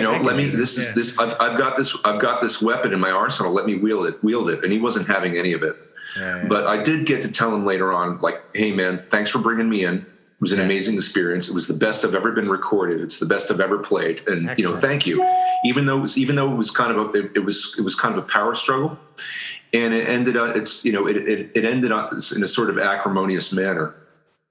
got this weapon in my arsenal. Let me wield it. And he wasn't having any of it. Yeah. But I did get to tell him later on, hey man, thanks for bringing me in. It was an amazing experience. It was the best I've ever been recorded. It's the best I've ever played. And Excellent. Thank you. Even though it was kind of a power struggle. And it ended up, it ended up in a sort of acrimonious manner.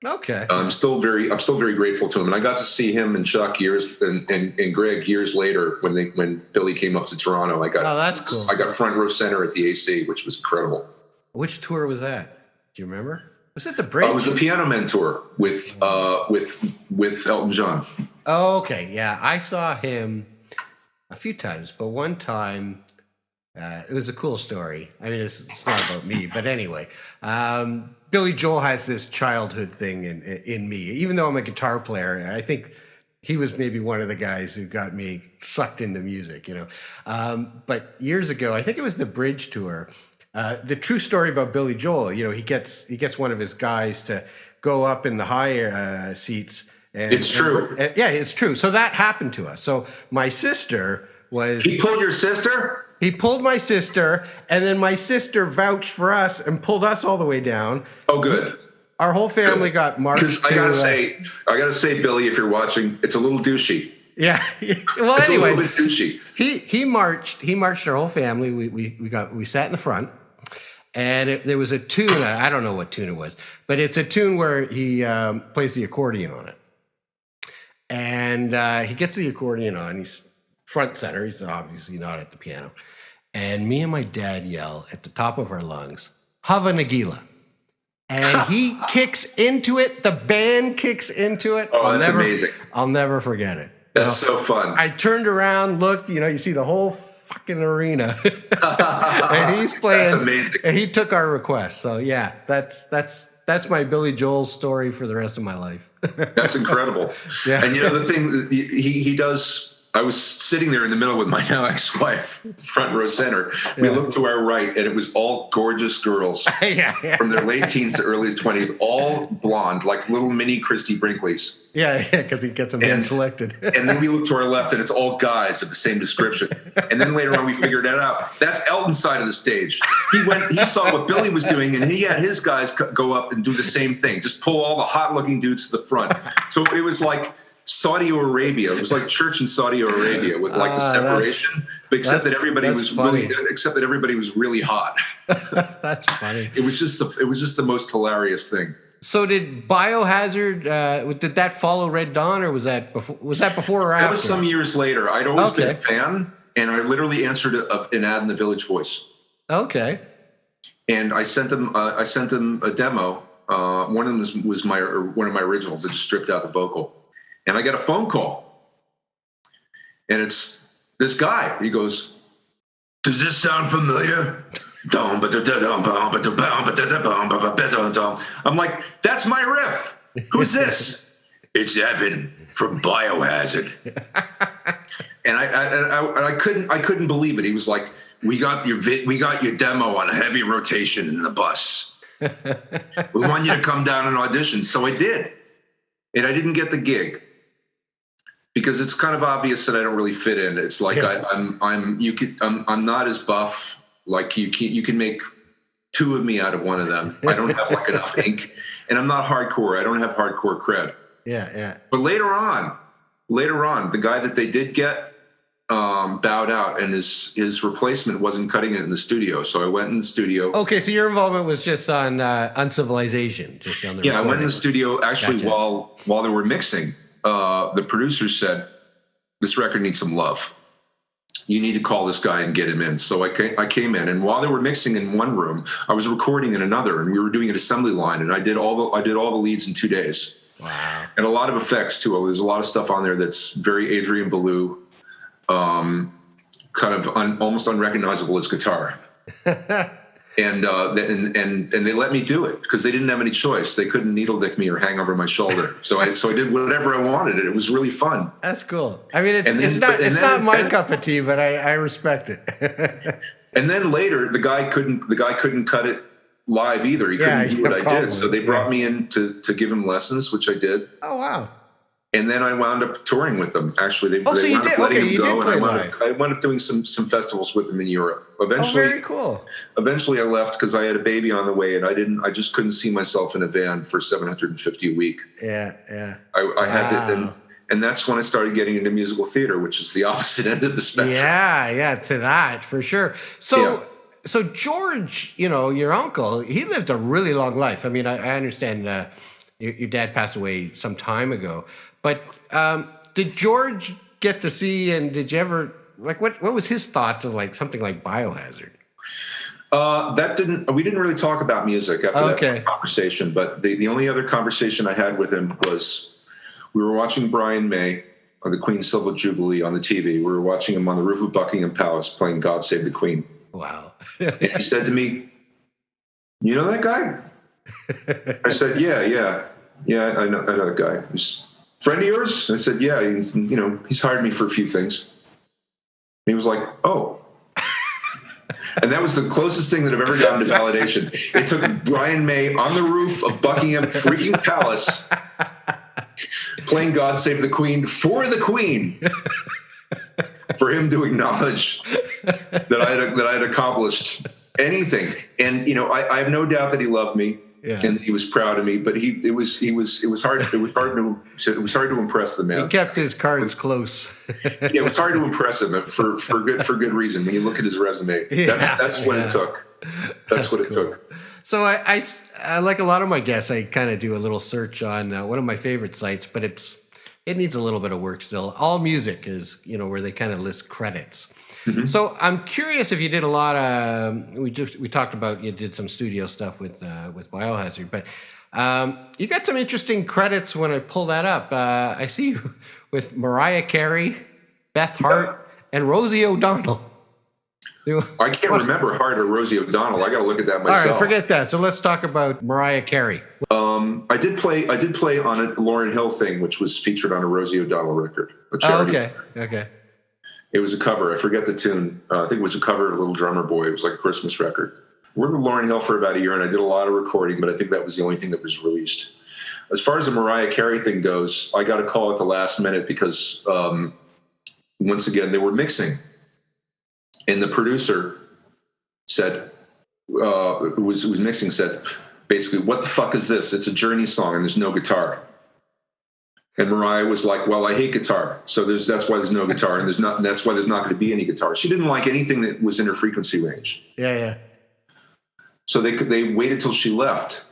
Okay. I'm still very grateful to him. And I got to see him and Chuck and Greg years later when Billy came up to Toronto. That's cool. I got front row center at the AC, which was incredible. Which tour was that? Do you remember? Was it the Bridge? It was the Piano Men tour with Elton John. Oh, okay. Yeah. I saw him a few times, but one time, it was a cool story. I mean, it's not about me, but anyway, Billy Joel has this childhood thing in me. Even though I'm a guitar player, I think he was maybe one of the guys who got me sucked into music, But years ago, I think it was the Bridge tour. The true story about Billy Joel, he gets one of his guys to go up in the higher seats. It's true. Yeah, it's true. So that happened to us. So my sister was... He pulled your sister? He pulled my sister, and then my sister vouched for us and pulled us all the way down. Oh, good. Our whole family got marched. I gotta say, Billy, if you're watching, it's a little douchey. Yeah. Well, it's anyway, a little bit douchey. He marched our whole family. We sat in the front, and there was a tune. I don't know what tune it was, but it's a tune where he plays the accordion on it, and he gets the accordion on. He's front center. He's obviously not at the piano. And me and my dad yell at the top of our lungs, Hava Nagila. And he kicks into it. The band kicks into it. Oh, that's amazing. I'll never forget it. That's so fun. I turned around, looked, you see the whole fucking arena. And he's playing. That's amazing. And he took our request. So yeah, that's my Billy Joel story for the rest of my life. That's incredible. Yeah. And the thing that he does, I was sitting there in the middle with my now ex-wife, front row center. We looked to our right, and it was all gorgeous girls from their late teens to early 20s, all blonde, like little mini Christy Brinkley's. Yeah, because he gets them hand selected. And then we look to our left, and it's all guys of the same description. And then later on, we figured that out. That's Elton's side of the stage. He saw what Billy was doing, and he had his guys go up and do the same thing, just pull all the hot-looking dudes to the front. So it was like Saudi Arabia. It was like church in Saudi Arabia with the separation, except that everybody was really hot. That's funny. It was just the most hilarious thing. So did Biohazard? Did that follow Red Dawn, or was that before? Was that before or after? That was some years later. I'd always been a fan, and I literally answered an ad in the Village Voice. Okay. And I sent them a demo. One of them was one of my originals. I just stripped out the vocal. And I got a phone call, and it's this guy. He goes, "Does this sound familiar?" I'm like, "That's my riff. Who's this?" "It's Evan from Biohazard." And I couldn't believe it. He was like, "We got your demo on a heavy rotation in the bus. We want you to come down and audition." So I did, and I didn't get the gig. Because it's kind of obvious that I don't really fit in. It's like I'm not as buff. Like you can make two of me out of one of them. I don't have like enough ink, and I'm not hardcore. I don't have hardcore cred. Yeah. But later on, the guy that they did get bowed out, and his replacement wasn't cutting it in the studio. So I went in the studio. Okay, so your involvement was just on Uncivilization, just on the I went in the studio actually while they were mixing. The producer said, "This record needs some love. You need to call this guy and get him in." So I came in, and while they were mixing in one room, I was recording in another, and we were doing an assembly line, and I did all the leads in 2 days. Wow. And a lot of effects too. There's a lot of stuff on there that's very Adrian Belew, kind of almost unrecognizable as guitar. And they let me do it because they didn't have any choice. They couldn't needle dick me or hang over my shoulder. So I did whatever I wanted, and it was really fun. That's cool. I mean, it's not my cup of tea, but I respect it. And then later, the guy couldn't cut it live either. He couldn't do what I did. So they brought me in to give him lessons, which I did. Oh wow. And then I wound up touring with them. Actually, they so you wound did. up letting Okay, him you go, did play and I wound up doing some festivals with them in Europe. Eventually, very cool. Eventually, I left because I had a baby on the way, and I just couldn't see myself in a van for $750 a week. Yeah. I had to, and that's when I started getting into musical theater, which is the opposite end of the spectrum. Yeah, to that for sure. So George, your uncle, he lived a really long life. I mean, I understand your dad passed away some time ago. But did George get to see, and did you ever, like, what was his thoughts of like something like Biohazard? We didn't really talk about music after that conversation, but the only other conversation I had with him was we were watching Brian May on the Queen's Silver Jubilee on the TV. We were watching him on the roof of Buckingham Palace playing God Save the Queen. Wow. And he said to me, "You know that guy?" I said, Yeah, I know that guy. He's a friend of yours? And I said, yeah, he's hired me for a few things. And he was like, oh. And that was the closest thing that I've ever gotten to validation. It took Brian May on the roof of Buckingham freaking Palace playing God Save the Queen for the Queen for him to acknowledge that I had accomplished anything. And, I have no doubt that he loved me. Yeah. And he was proud of me, but it was hard to impress the man. He kept his cards close. Yeah, it was hard to impress him for good reason. When you look at his resume, that's what it took. That's what it took. So I like a lot of my guests, I kind of do a little search on one of my favorite sites, but it needs a little bit of work still. All Music is where they kind of list credits. Mm-hmm. So I'm curious if you did a lot of. We talked about you did some studio stuff with Biohazard, but you got some interesting credits when I pull that up. I see you with Mariah Carey, Beth Hart, and Rosie O'Donnell. I can't remember Hart or Rosie O'Donnell. I got to look at that myself. All right, forget that. So let's talk about Mariah Carey. I did play on a Lauryn Hill thing, which was featured on a Rosie O'Donnell record. Okay. It was a cover. I forget the tune. I think it was a cover of Little Drummer Boy. It was like a Christmas record. I worked with Lauryn Hill for about a year, and I did a lot of recording, but I think that was the only thing that was released. As far as the Mariah Carey thing goes, I got a call at the last minute because, once again, they were mixing. And the producer said, who was mixing, said, basically, what the fuck is this? It's a Journey song, and there's no guitar. And Mariah was like, well, I hate guitar. So that's why there's no guitar, and that's why there's not going to be any guitar. She didn't like anything that was in her frequency range. Yeah. So they waited till she left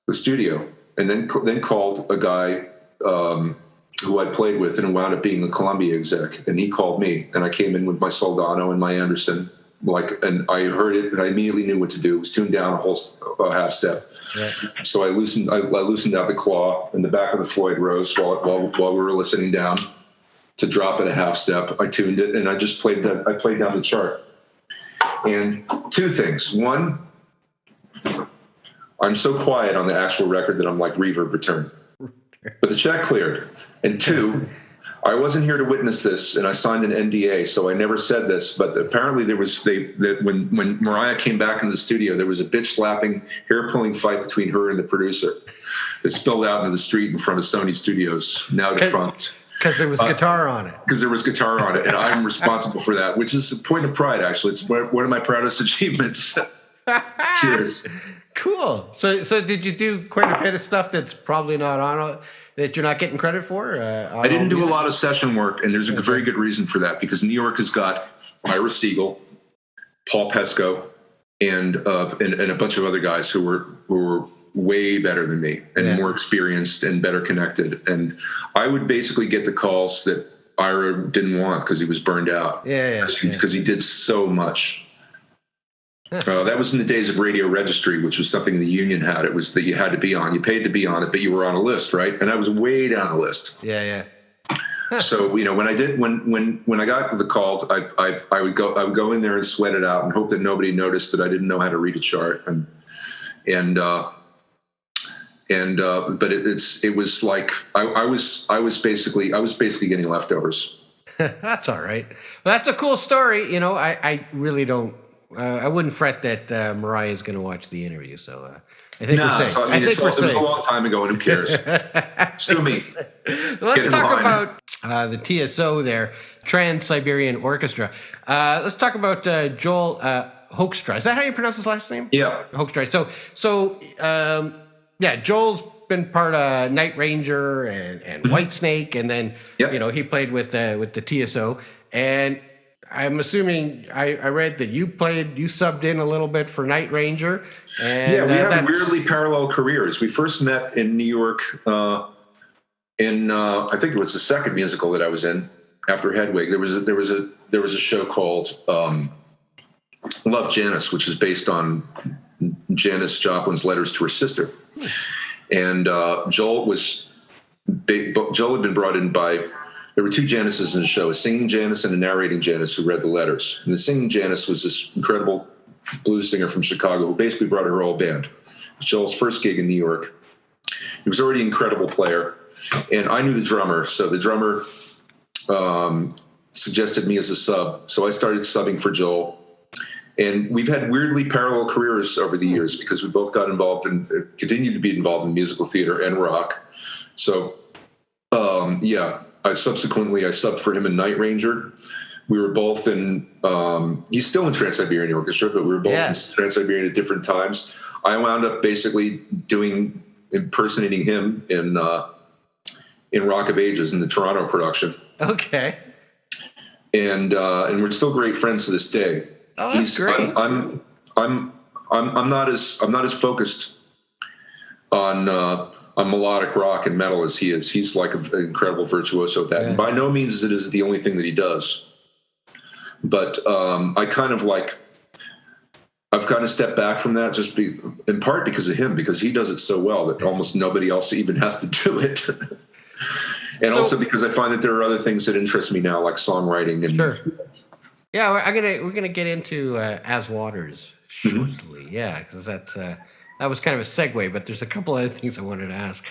the studio and then called a guy who I played with and wound up being the Columbia exec. And he called me, and I came in with my Soldano and my Anderson. And I heard it, and I immediately knew what to do. It was tuned down a half step. Yeah. So I loosened out the claw in the back of the Floyd Rose while we were listening down to drop it a half step. I tuned it, and I just played down the chart. And two things. One, I'm so quiet on the actual record that I'm like reverb return. But the check cleared. And two, I wasn't here to witness this, and I signed an NDA, so I never said this. But apparently, when Mariah came back into the studio, there was a bitch slapping, hair pulling fight between her and the producer. It spilled out into the street in front of Sony Studios, now defunct. Because there was guitar on it. Because there was guitar on it, and I'm responsible for that, which is a point of pride. Actually, it's one of my proudest achievements. Cheers. Cool. So did you do quite a bit of stuff that's probably not on that you're not getting credit for? I didn't do a lot of session work, and there's a very good reason for that, because New York has got Ira Siegel, Paul Pesco, and a bunch of other guys who were way better than me and more experienced and better connected. And I would basically get the calls that Ira didn't want because he was burned out. Because he did so much. That was in the days of radio registry, which was something the union had. It was that you had to be on. You paid to be on it, but you were on a list, right? And I was way down the list. Yeah. So when I got the call, I would go in there and sweat it out and hope that nobody noticed that I didn't know how to read a chart. But it was like I was basically getting leftovers. That's all right. Well, that's a cool story. You know, I really don't. I wouldn't fret that Mariah is going to watch the interview. So I think we're safe. It was a long time ago, and who cares? Sue me. Let's talk about the TSO there, Trans-Siberian Orchestra. Let's talk about Joel Hoekstra. Is that how you pronounce his last name? Yeah. Hoekstra. So Joel's been part of Night Ranger and Whitesnake, and then he played with the TSO. And I'm assuming I read that you subbed in a little bit for Night Ranger. And, we have weirdly parallel careers. We first met in New York in I think it was the second musical that I was in after Hedwig. There was a show called Love Janis, which is based on Janis Joplin's letters to her sister. And Joel had been brought in by. There were two Janices in the show, a singing Janis and a narrating Janis who read the letters. And the singing Janis was this incredible blues singer from Chicago who basically brought her whole band. It was Joel's first gig in New York. He was already an incredible player. And I knew the drummer. So the drummer suggested me as a sub. So I started subbing for Joel. And we've had weirdly parallel careers over the years because we both got involved and continued to be involved in musical theater and rock. So, I subbed for him in Night Ranger. We were both in, he's still in Trans-Siberian Orchestra, but we were both in Trans-Siberian at different times. I wound up basically impersonating him in Rock of Ages in the Toronto production. Okay. And we're still great friends to this day. Oh, that's great. I'm not as focused on melodic rock and metal as he is. He's like an incredible virtuoso of that. Yeah. And by no means is it the only thing that he does. But I've kind of stepped back from that in part because of him, because he does it so well that almost nobody else even has to do it. And also because I find that there are other things that interest me now, like songwriting and. Sure. Yeah, we're gonna get into As Waters shortly. Mm-hmm. Yeah, because that was kind of a segue, but there's a couple other things I wanted to ask.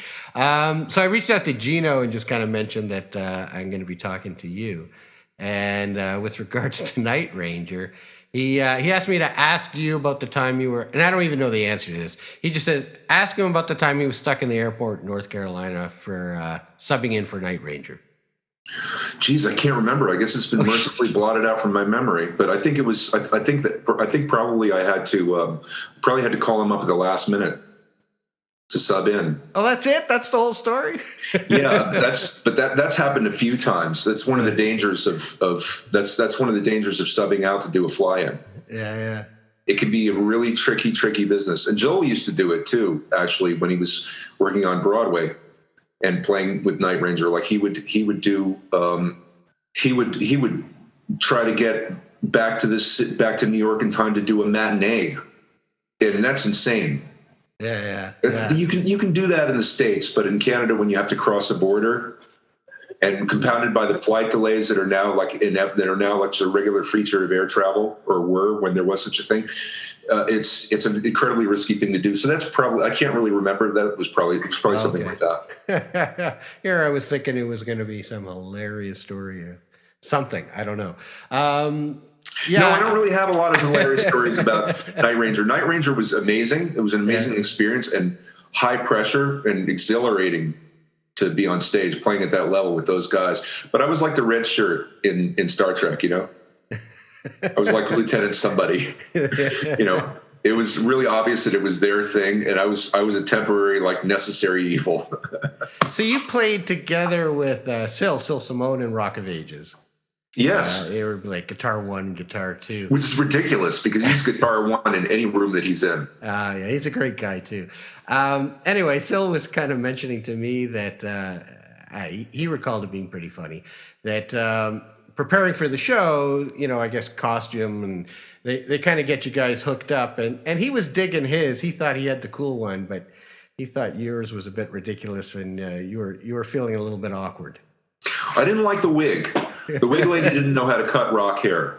So I reached out to Gino and just kind of mentioned that I'm going to be talking to you. And with regards to Night Ranger, he asked me to ask you about the time you were, and I don't even know the answer to this. He just said, ask him about the time he was stuck in the airport in North Carolina for subbing in for Night Ranger. Geez, I can't remember. I guess it's been mercifully blotted out from my memory. But I think it was. I think probably I had to call him up at the last minute to sub in. Oh, that's it. That's the whole story. Yeah, that's happened a few times. That's one of the dangers of that's one of the dangers of subbing out to do a fly-in. Yeah. It can be a really tricky business. And Joel used to do it too. Actually, when he was working on Broadway and playing with Night Ranger, like he would try to get back to New York in time to do a matinee, and that's insane. Yeah. You can do that in the States, but in Canada, when you have to cross a border, and compounded by the flight delays that are now like a regular feature of air travel, or were when there was such a thing. It's an incredibly risky thing to do. So that's probably, I can't really remember. It was probably something like that. Here I was thinking it was going to be some hilarious story or something. I don't know. No, I don't really have a lot of hilarious stories about Night Ranger. Night Ranger was amazing. It was an amazing experience and high pressure and exhilarating to be on stage playing at that level with those guys. But I was like the red shirt in Star Trek, you know? I was like Lieutenant somebody, you know. It was really obvious that it was their thing, and I was a temporary, like, necessary evil. So you played together with Syl Simone in Rock of Ages. Yes, they were like guitar 1 and guitar 2, which is ridiculous because he's guitar 1 in any room that he's in. Yeah, he's a great guy too. Anyway, Syl was kind of mentioning to me that he recalled it being pretty funny that. preparing for the show, I guess costume, and they kind of get you guys hooked up, and he was digging his. He thought he had the cool one, but he thought yours was a bit ridiculous, and you were feeling a little bit awkward. I didn't like the wig. The wig lady didn't know how to cut rock hair.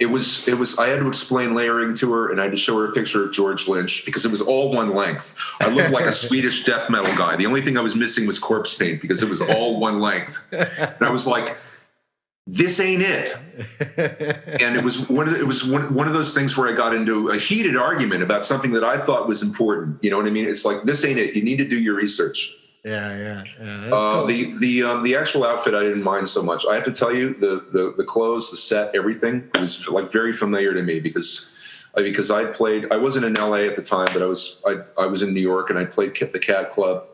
It was I had to explain layering to her, and I had to show her a picture of George Lynch because it was all one length. I looked like a Swedish death metal guy. The only thing I was missing was corpse paint because it was all one length. And I was like, this ain't it. And it was one of those things where I got into a heated argument about something that I thought was important. You know what I mean? It's like, this ain't it. You need to do your research. Yeah. That's cool. The actual outfit I didn't mind so much. I have to tell you, the clothes, the set, everything was like very familiar to me because I played. I wasn't in LA at the time, but I was in New York, and I played the Cat Club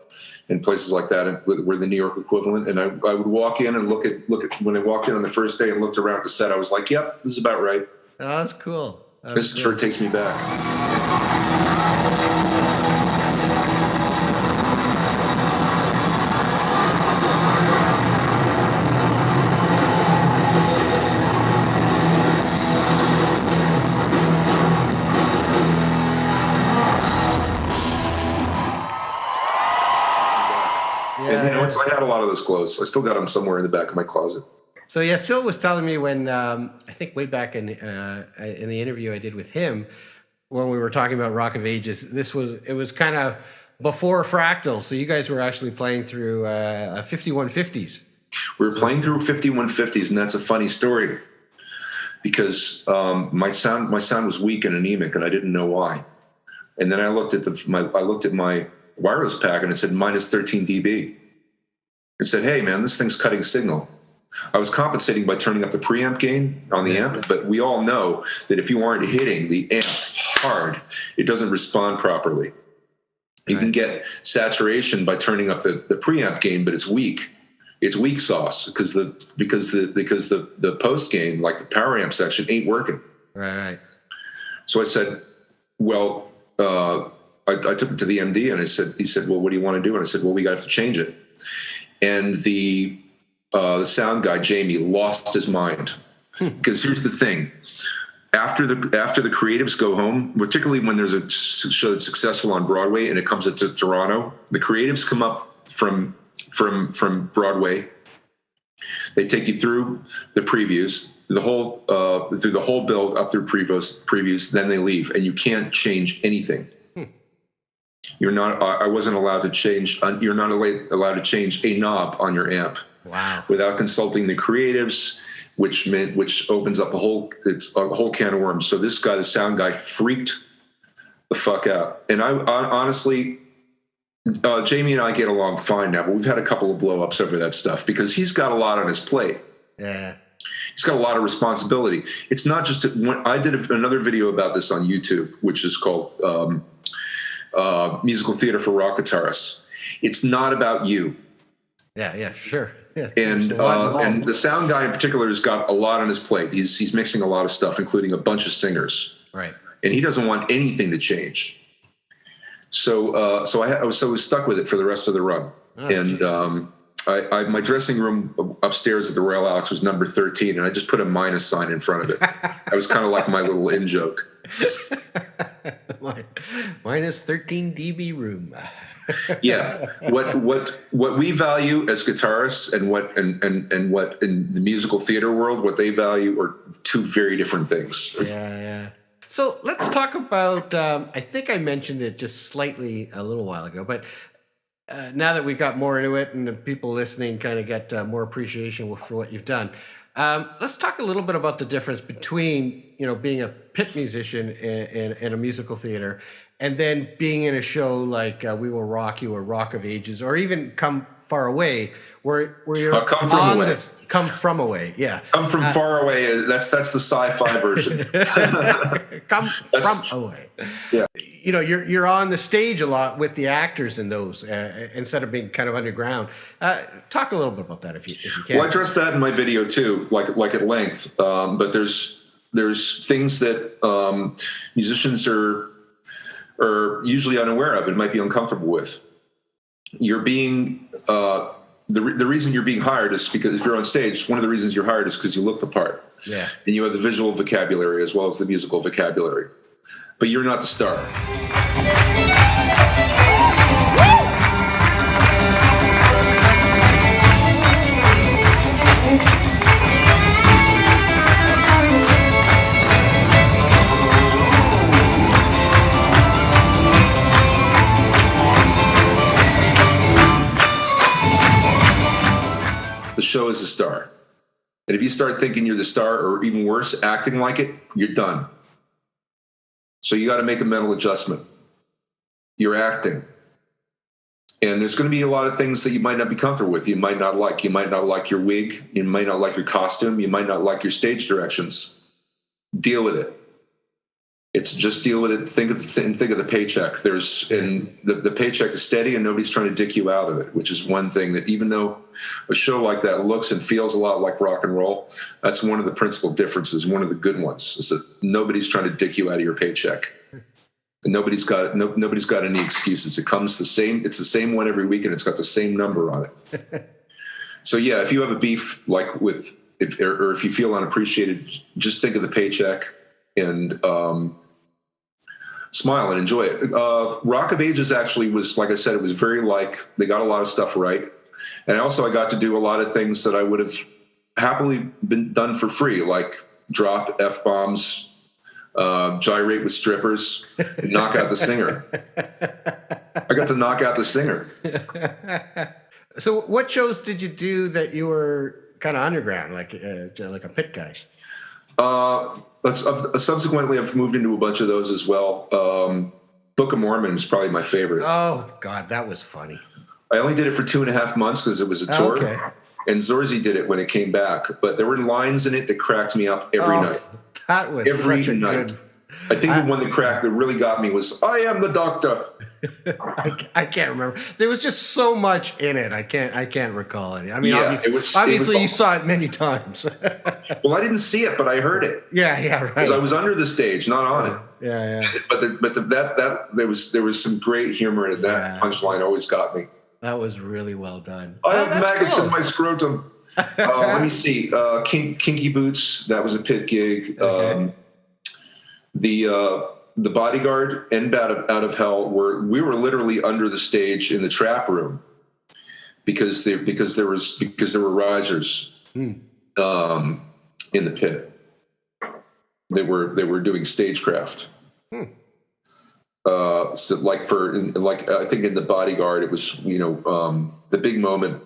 and places like that, were the New York equivalent. And I would walk in and look at when I walked in on the first day and looked around the set. I was like, "Yep, this is about right." Oh, that's cool. This sure takes me back. So I had a lot of those clothes. I still got them somewhere in the back of my closet. So yeah, Sil was telling me when I think way back in the interview I did with him when we were talking about Rock of Ages, it was kind of before Fractal. So you guys were actually playing through 5150s. We were playing through 5150s, and that's a funny story because my sound was weak and anemic, and I didn't know why. And then I looked at my wireless pack, and it said minus 13 dB. It said, "Hey man, this thing's cutting signal." I was compensating by turning up the preamp gain on the amp, but we all know that if you aren't hitting the amp hard, it doesn't respond properly. You can get saturation by turning up the preamp gain, but it's weak. It's weak sauce because the post gain, like the power amp section, ain't working. Right. So I said, well, I took it to the MD, and he said, "Well, what do you want to do?" And I said, "Well, we got to change it." And the sound guy, Jamie, lost his mind because here's the thing: after the creatives go home, particularly when there's a show that's successful on Broadway and it comes to Toronto, the creatives come up from Broadway. They take you through the previews, through the whole build up through previews. Then they leave, and you can't change anything. You're not. I wasn't allowed to change. You're not allowed to change a knob on your amp. Wow. Without consulting the creatives, which opens up a whole can of worms. So this guy, the sound guy, freaked the fuck out. And I honestly, Jamie and I get along fine now, but we've had a couple of blow-ups over that stuff because he's got a lot on his plate. Yeah. He's got a lot of responsibility. It's not just when I did another video about this on YouTube, which is called Musical Theater for Rock Guitarists. It's not about you. Yeah, sure. Yeah, and the sound guy in particular has got a lot on his plate. He's mixing a lot of stuff, including a bunch of singers. Right. And he doesn't want anything to change. So I was stuck with it for the rest of the run. Oh, and my dressing room upstairs at the Royal Alex was number 13, and I just put a minus sign in front of it. That was kind of like my little in joke. Minus 13 dB room. Yeah, what we value as guitarists and what in the musical theater world, what they value are two very different things. Yeah. So let's talk about. I think I mentioned it just slightly a little while ago, but now that we've got more into it and the people listening kind of get more appreciation for what you've done, let's talk a little bit about the difference between being a pit musician in a musical theater and then being in a show like We Will Rock You or Rock of Ages or even Come Far Away, where you're Come From Away. Come From Away, yeah. Come From Far Away. That's the sci-fi version. Come From Away. Yeah. You're on the stage a lot with the actors in those instead of being kind of underground. Talk a little bit about that if you can. Well, I addressed that in my video too, like at length. But there's things that musicians are usually unaware of and might be uncomfortable with. You're being the reason you're being hired is because if you're on stage, one of the reasons you're hired is because you look the part. Yeah. And you have the visual vocabulary as well as the musical vocabulary. But you're not the star. The show is the star. And if you start thinking you're the star, or even worse, acting like it, you're done. So you got to make a mental adjustment. You're acting. And there's going to be a lot of things that you might not be comfortable with. You might not like. You might not like your wig. You might not like your costume. You might not like your stage directions. Deal with it. It's just deal with it. Think of the paycheck. The paycheck is steady, and nobody's trying to dick you out of it, which is one thing that, even though a show like that looks and feels a lot like rock and roll, that's one of the principal differences. One of the good ones is that nobody's trying to dick you out of your paycheck. And nobody's got any excuses. It comes the same. It's the same one every week, and it's got the same number on it. So yeah, if you have a beef or if you feel unappreciated, just think of the paycheck and smile and enjoy it. Rock of Ages actually was, like I said, it was very they got a lot of stuff right. And also I got to do a lot of things that I would have happily been done for free, like drop F-bombs, gyrate with strippers, and knock out the singer. I got to knock out the singer. So what shows did you do that you were kind of underground, like a pit guy? Subsequently, I've moved into a bunch of those as well. Book of Mormon is probably my favorite. Oh, God, that was funny. I only did it for 2.5 months because it was a tour. Okay. And Zorzi did it when it came back. But there were lines in it that cracked me up every night. That was every such a night. good... I think the one that really got me was, I am the doctor. I can't remember. There was just so much in it. I can't recall it. I mean, Yeah, obviously you saw it many times. Well, I didn't see it, but I heard it. Yeah, right. Because I was under the stage, not on it. Yeah. But there was some great humor in that. Punchline always got me. That was really well done. I have maggots in my scrotum. Let me see. Kinky Boots, that was a pit gig. Okay. The Bodyguard and Out of Hell we were literally under the stage in the trap room because there were risers in the pit. They were doing stagecraft. So I think in the Bodyguard it was the big moment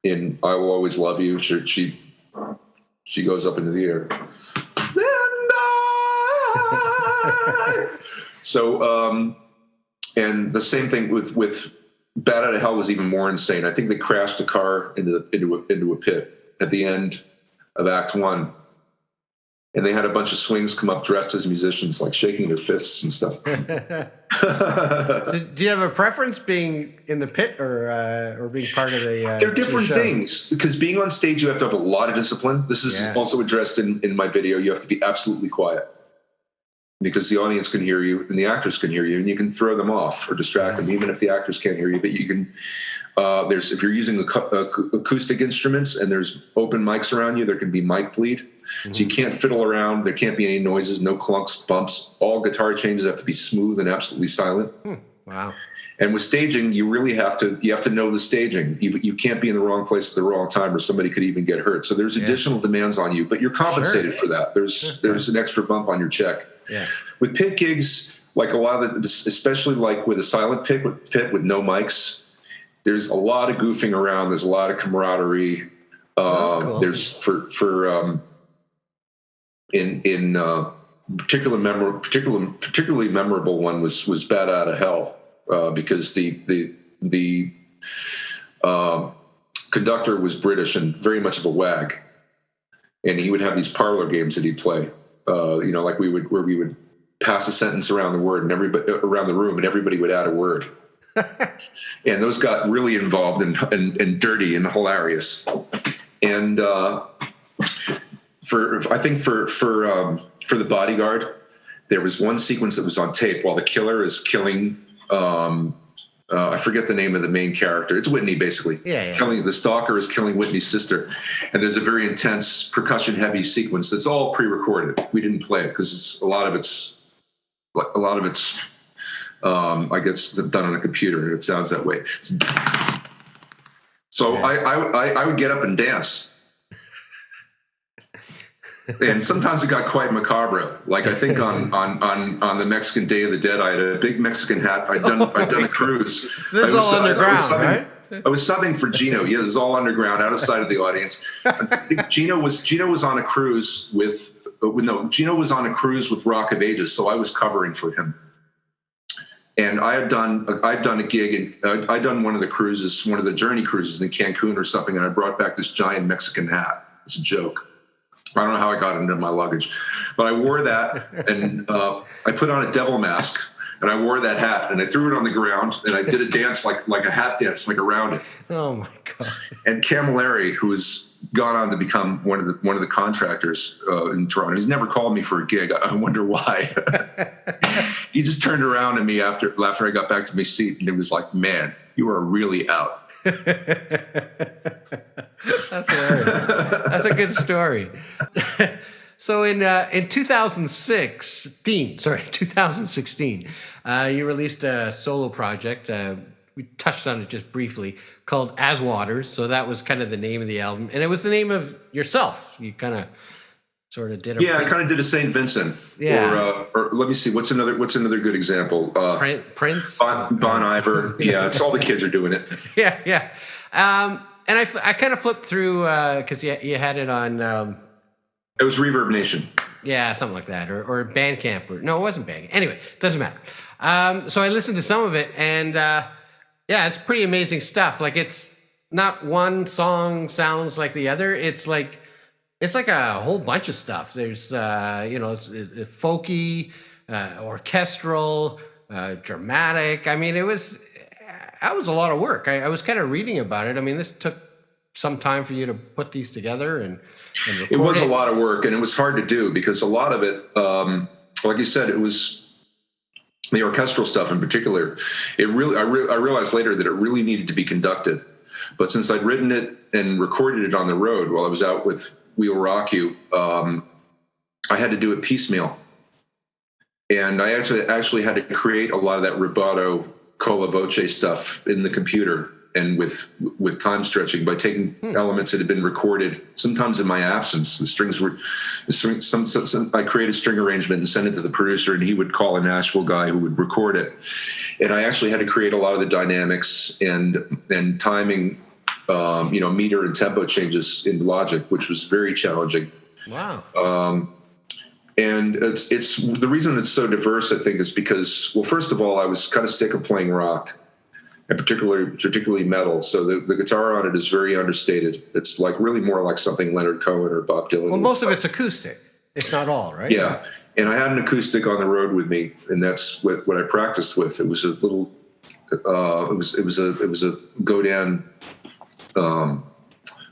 in I Will Always Love You. She goes up into the air. So, and the same thing with Bat Out of Hell was even more insane. I think they crashed a car into a pit at the end of Act 1. And they had a bunch of swings come up dressed as musicians, like shaking their fists and stuff. So do you have a preference being in the pit or being part of the They're different things, because being on stage, you have to have a lot of discipline. This is also addressed in my video. You have to be absolutely quiet because the audience can hear you and the actors can hear you, and you can throw them off or distract them, even if the actors can't hear you. But you can, if you're using acoustic instruments and there's open mics around you, there can be mic bleed. Mm-hmm. So you can't fiddle around. There can't be any noises, no clunks, bumps. All guitar changes have to be smooth and absolutely silent. Wow. And with staging, you really have to know the staging. You can't be in the wrong place at the wrong time, or somebody could even get hurt. So there's additional demands on you, but you're compensated for that. There's an extra bump on your check. Yeah. With pit gigs, like a lot of especially like with a silent pit with no mics, there's a lot of goofing around. There's a lot of camaraderie. Cool. There's particularly memorable one was Bat Out of Hell, because the conductor was British and very much of a wag, and he would have these parlor games that he'd play, like we would pass a sentence around the room and everybody would add a word. And those got really involved and dirty and hilarious. And for the Bodyguard, there was one sequence that was on tape while the killer is killing I forget the name of the main character. It's Whitney, basically. Yeah. The stalker is killing Whitney's sister. And there's a very intense percussion-heavy sequence that's all pre-recorded. We didn't play it because a lot of it's, I guess, done on a computer, and it sounds that way. So I would get up and dance. And sometimes it got quite macabre. Like I think on the Mexican Day of the Dead, I had a big Mexican hat. I'd done a cruise. This is all underground, right? I was subbing for Gino. Yeah, this is all underground, out of sight of the audience. I think Gino was on a cruise with Gino was on a cruise with Rock of Ages, so I was covering for him. And I'd done a gig, and I'd done one of the cruises, one of the Journey cruises in Cancun or something, and I brought back this giant Mexican hat. It's a joke. I don't know how I got it into my luggage, but I wore that, and I put on a devil mask, and I wore that hat, and I threw it on the ground, and I did a dance like a hat dance, like around it. Oh my God! And Camilleri, who has gone on to become one of the contractors in Toronto, he's never called me for a gig. I wonder why. He just turned around at me after I got back to my seat, and it was like, "Man, you are really out." That's hilarious. That's a good story. So in 2016, you released a solo project. We touched on it just briefly, called As Waters. So that was kind of the name of the album, and it was the name of yourself. You kind of sort of did. I kind of did a Saint Vincent. Yeah. Or let me see. What's another good example? Prince. Bon Iver. Yeah, it's all the kids are doing it. Yeah. And I kind of flipped through because you had it on. It was Reverb Nation. Yeah, something like that, or Bandcamp, no, it wasn't Bandcamp. Anyway, doesn't matter. So I listened to some of it, and it's pretty amazing stuff. Like it's not one song sounds like the other. It's like a whole bunch of stuff. There's it's folky, orchestral, dramatic. I mean, that was a lot of work. I was kind of reading about it. I mean, this took some time for you to put these together and record it was a lot of work, and it was hard to do because a lot of it, like you said, it was the orchestral stuff in particular. It really, I realized later that it really needed to be conducted. But since I'd written it and recorded it on the road while I was out with We'll Rock You, I had to do it piecemeal. And I actually had to create a lot of that rubato con voce stuff in the computer and with time stretching by taking elements that had been recorded, sometimes in my absence. I create a string arrangement and send it to the producer, and he would call a Nashville guy who would record it. And I actually had to create a lot of the dynamics and timing, meter and tempo changes in Logic, which was very challenging. Wow. And it's the reason it's so diverse, I think, is because, well, first of all, I was kind of sick of playing rock, and particularly metal. So the guitar on it is very understated. It's like really more like something Leonard Cohen or Bob Dylan. Well, most of it's acoustic, if not all, right? Yeah. And I had an acoustic on the road with me, and that's what I practiced with. It was a little, it was a Godin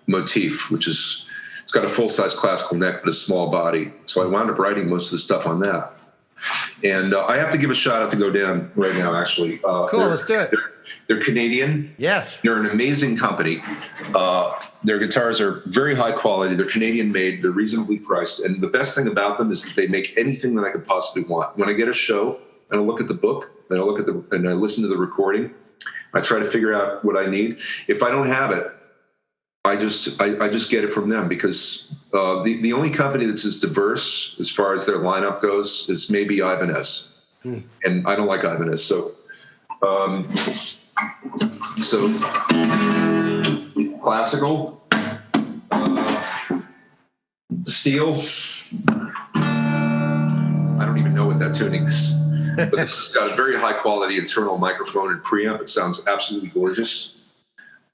motif, which is, it's got a full-size classical neck but a small body. So I wound up writing most of the stuff on that. And I have to give a shout out to Godin right now, actually. Cool, let's do it. They're Canadian. Yes. They're an amazing company. Their guitars are very high quality. They're Canadian made. They're reasonably priced. And the best thing about them is that they make anything that I could possibly want. When I get a show and I look at the book and I listen to the recording, I try to figure out what I need. If I don't have it, I just get it from them, because the only company that's as diverse as far as their lineup goes is maybe Ibanez, and I don't like Ibanez. So classical, steel. I don't even know what that tuning is, but this has got a very high quality internal microphone and preamp. It sounds absolutely gorgeous.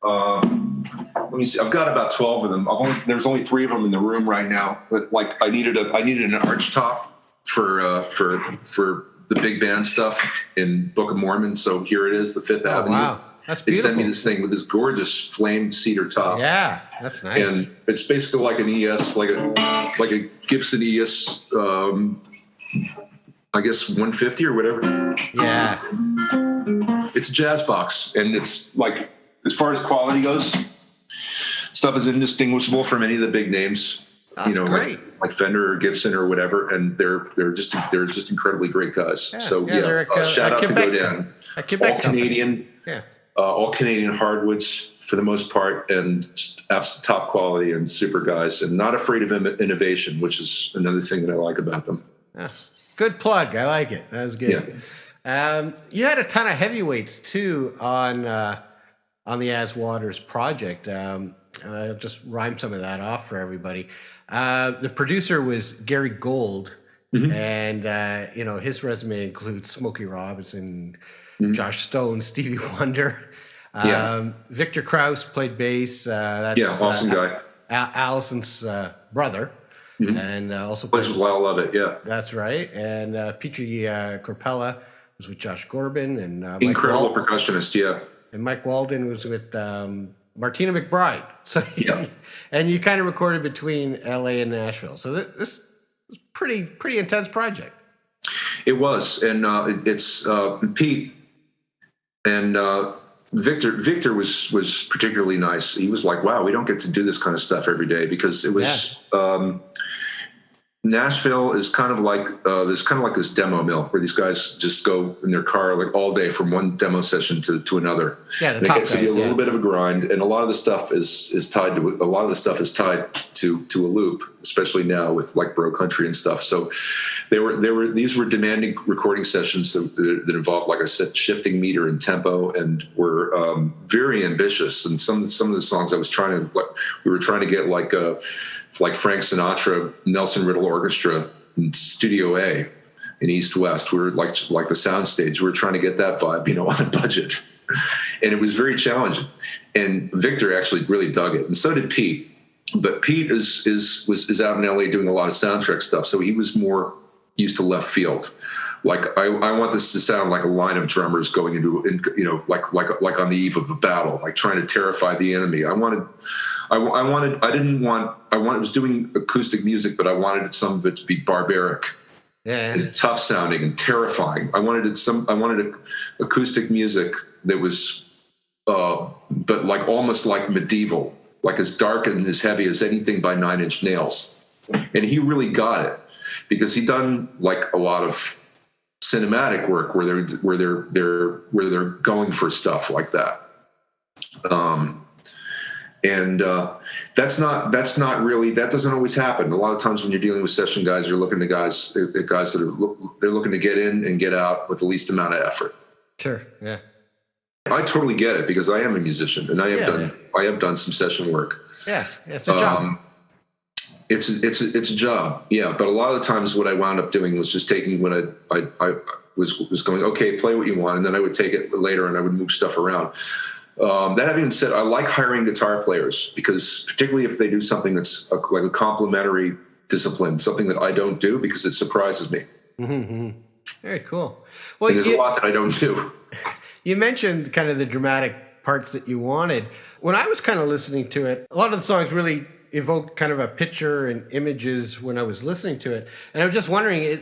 Let me see. I've got about 12 of them. There's only 3 of them in the room right now. But like, I needed an arch top for the big band stuff in Book of Mormon. So here it is, the Fifth Avenue. Wow, that's They beautiful. sent me this thing with this gorgeous flamed cedar top. Yeah, that's nice. And it's basically like an ES, like a Gibson ES. I guess 150 or whatever. Yeah. it's a jazz box, and it's like, as far as quality goes, stuff is indistinguishable from any of the big names. That's great. Like Fender or Gibson or whatever, and they're just incredibly great guys. Shout out to Godin. All Canadian, all Canadian hardwoods for the most part, and just absolute top quality and super guys, and not afraid of innovation, which is another thing that I like about them. Yeah. Good plug. I like it. That was good. Yeah. You had a ton of heavyweights too on the As Waters project. I'll just rhyme some of that off for everybody. The producer was Gary Gold, and his resume includes Smokey Robinson, Josh Stone, Stevie Wonder. Victor Krause played bass. That's, awesome guy. Allison's brother, and also plays with Lyle Lovett. Yeah, that's right. And Petri Corpella was with Josh Corbin, and incredible percussionist. Yeah, and Mike Walden was with Martina McBride. So and you kind of recorded between L.A. and Nashville. So this was pretty intense project. It was, and it's Pete and Victor was particularly nice. He was like, "Wow, we don't get to do this kind of stuff every day," because it was Nashville is kind of like there's kind of like this demo mill where these guys just go in their car like all day from one demo session to another. Yeah, the top guys. It gets to be a little bit of a grind, and a lot of the stuff is tied to a loop, especially now with like Bro Country and stuff. So these were demanding recording sessions that involved, like I said, shifting meter and tempo, and were very ambitious. And some of the songs we were trying to get like Frank Sinatra, Nelson Riddle Orchestra in Studio A in East West. We were like the soundstage. We were trying to get that vibe, on a budget, and it was very challenging. And Victor actually really dug it, and so did Pete. But Pete was out in LA doing a lot of soundtrack stuff, so he was more used to left field. Like I want this to sound like a line of drummers going into, like on the eve of a battle, like trying to terrify the enemy. I was doing acoustic music, but I wanted some of it to be barbaric and tough sounding and terrifying. I wanted acoustic music that was, but like almost like medieval, like as dark and as heavy as anything by Nine Inch Nails. And he really got it, because he'd done like a lot of cinematic work where they're going for stuff like that. That doesn't always happen. A lot of times when you're dealing with session guys, you're looking to guys that they're looking to get in and get out with the least amount of effort. Sure. Yeah. I totally get it, because I am a musician and I have done some session work. Yeah. It's a job. It's a job. Yeah. But a lot of the times what I wound up doing was just taking what I was going, okay, play what you want. And then I would take it later and I would move stuff around. That having been said, I like hiring guitar players, because particularly if they do something that's like a complementary discipline, something that I don't do, because it surprises me. Mm-hmm. Very cool. Well, there's a lot that I don't do. You mentioned kind of the dramatic parts that you wanted. When I was kind of listening to it, a lot of the songs really evoked kind of a picture and images when I was listening to it. And I was just wondering,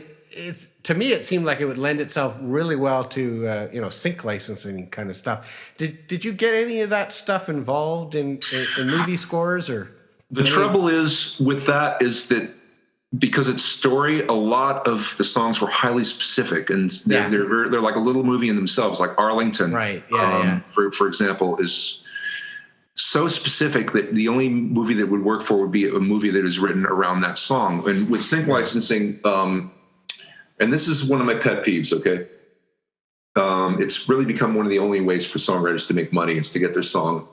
to me, it seemed like it would lend itself really well to, sync licensing kind of stuff. Did you get any of that stuff involved in movie scores? Or the trouble is with that is that because it's story, a lot of the songs were highly specific, and they're like a little movie in themselves. Like Arlington, right? Yeah. For example, is so specific that the only movie that would work for would be a movie that is written around that song. And with sync licensing, and this is one of my pet peeves, okay? It's really become one of the only ways for songwriters to make money is to get their song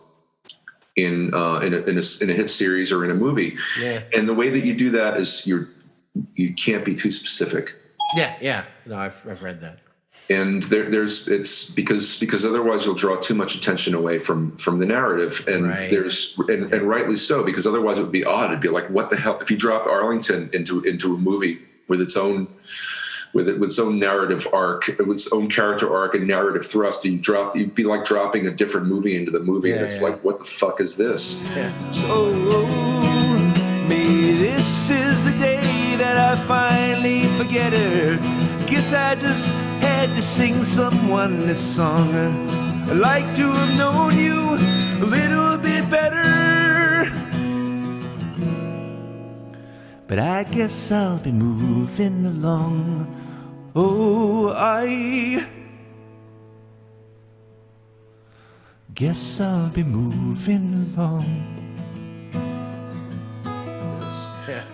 in a hit series or in a movie. Yeah. And the way that you do that is you can't be too specific. Yeah. No, I've read that. And it's because otherwise you'll draw too much attention away from the narrative, and and rightly so, because otherwise it would be odd. It'd be like, what the hell if you drop Arlington into a movie with its own narrative arc, with its own character arc and narrative thrust, you'd be like dropping a different movie into the movie, and it's like, what the fuck is this? Yeah. So maybe this is the day that I finally forget her. Guess I just had tried to sing someone this song, I'd like to have known you a little bit better. But I guess I'll be moving along. Oh, I guess I'll be moving along.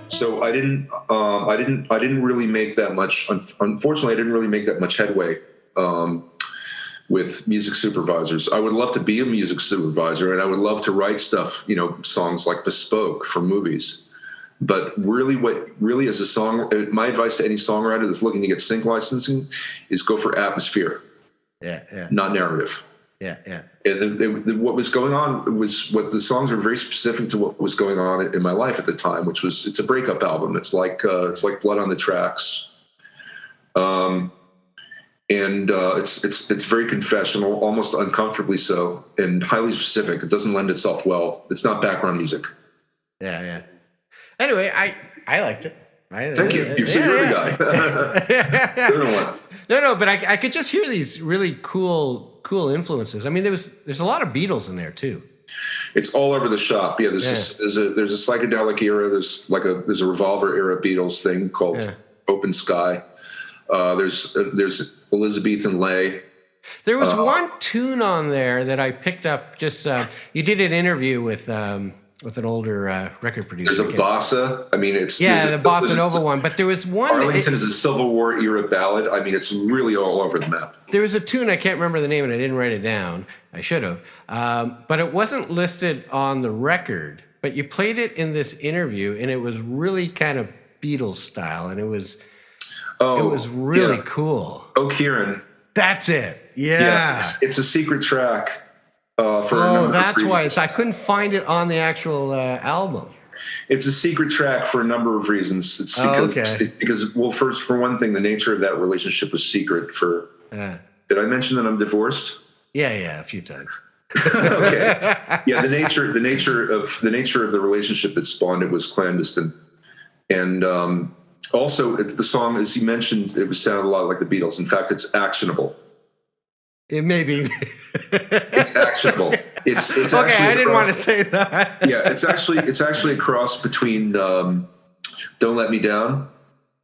So I didn't really make that much. Unfortunately, I didn't really make that much headway with music supervisors. I would love to be a music supervisor, and I would love to write stuff, songs like bespoke for movies. But really, as a song, my advice to any songwriter that's looking to get sync licensing is go for atmosphere, not narrative. Yeah. And what was going on was the songs were very specific to what was going on in my life at the time, which was it's a breakup album. It's like Blood on the Tracks, and it's very confessional, almost uncomfortably so, and highly specific. It doesn't lend itself well. It's not background music. Yeah. Anyway, I liked it. Thank you. You're the guy. No, but I could just hear these really cool influences. I mean, there's a lot of Beatles in there too. It's all over the shop. Yeah, there's a psychedelic era. There's a Revolver era Beatles thing called Open Sky. There's Elizabethan Lay. There was one tune on there that I picked up. Just you did an interview with an older record producer. There's a bossa. I mean, it's the bossa nova one. But there was one. Arlington is a Civil War era ballad. I mean, it's really all over the map. There was a tune, I can't remember the name, and I didn't write it down. I should have. But it wasn't listed on the record. But you played it in this interview, and it was really kind of Beatles style, and it was really cool. Oh, Kieran. That's it. Yeah. It's a secret track. That's why I couldn't find it on the actual album. It's a secret track for a number of reasons. It's because, well, first, for one thing, the nature of that relationship was secret. Did I mention that I'm divorced? Yeah, a few times. Okay. Yeah, the nature of the relationship that spawned it was clandestine, and also the song, as you mentioned, it sounded a lot like the Beatles. In fact, it's actionable. It may be. It's actionable. It's okay. Actually I didn't want to say that. Yeah, it's actually a cross between "Don't Let Me Down."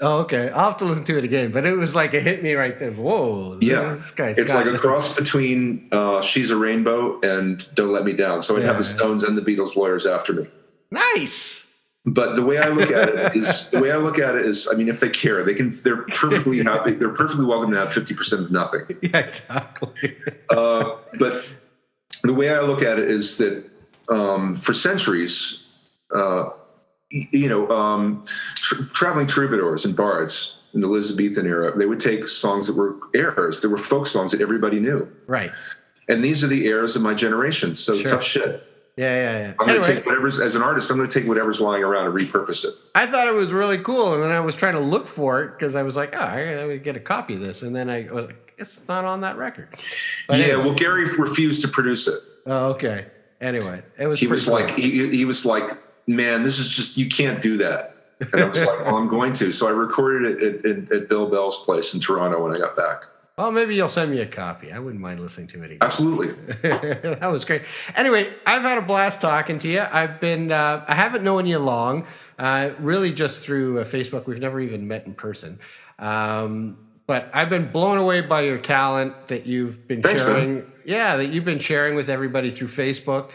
Oh, okay. I'll have to listen to it again. But it was like it hit me right there. Whoa. Yeah, this guy's it's like a cross between "She's a Rainbow" and "Don't Let Me Down." So I'd have the Stones and the Beatles lawyers after me. Nice. But the way I look at it is, I mean, if they care, they're perfectly happy. They're perfectly welcome to have 50% of nothing. Yeah, exactly. But the way I look at it is that for centuries, traveling troubadours and bards in the Elizabethan era, they would take songs that were airs, that were folk songs that everybody knew. Right. And these are the airs of my generation. So tough shit. Yeah. I'm going to take whatever's, as an artist, I'm going to take whatever's lying around and repurpose it. I thought it was really cool, and then I was trying to look for it because I was like, I would get a copy of this, and then I was like, it's not on that record. But anyway. Well, Gary refused to produce it. Oh, okay. Anyway, it was. He was like, he was like, man, this is just, you can't do that. And I was like, well, I'm going to. So I recorded it at Bill Bell's place in Toronto when I got back. Well, maybe you'll send me a copy. I wouldn't mind listening to it again. Absolutely. That was great. Anyway, I've had a blast talking to you. I haven't known you long, really just through Facebook. We've never even met in person. But I've been blown away by your talent that you've been sharing. Man. Yeah, that you've been sharing with everybody through Facebook.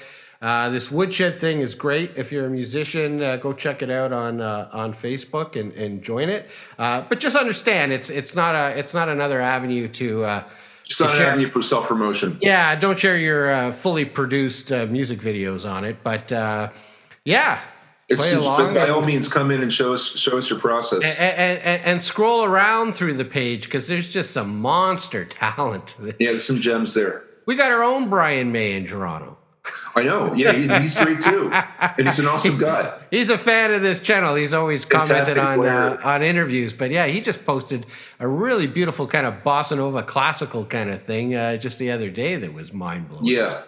This woodshed thing is great. If you're a musician, go check it out on Facebook and join it. But just understand, it's not another avenue to. It's not an avenue for self-promotion. Yeah, don't share your fully produced music videos on it. But yeah, play along. By all means, come in and show us your process. And scroll around through the page because there's just some monster talent. Yeah, there's some gems there. We got our own Brian May in Toronto. I know. Yeah, he's great too, and he's an awesome guy. He's a fan of this channel. He's always commented on interviews. But yeah, he just posted a really beautiful kind of bossa nova classical kind of thing just the other day that was mind blowing. Yeah.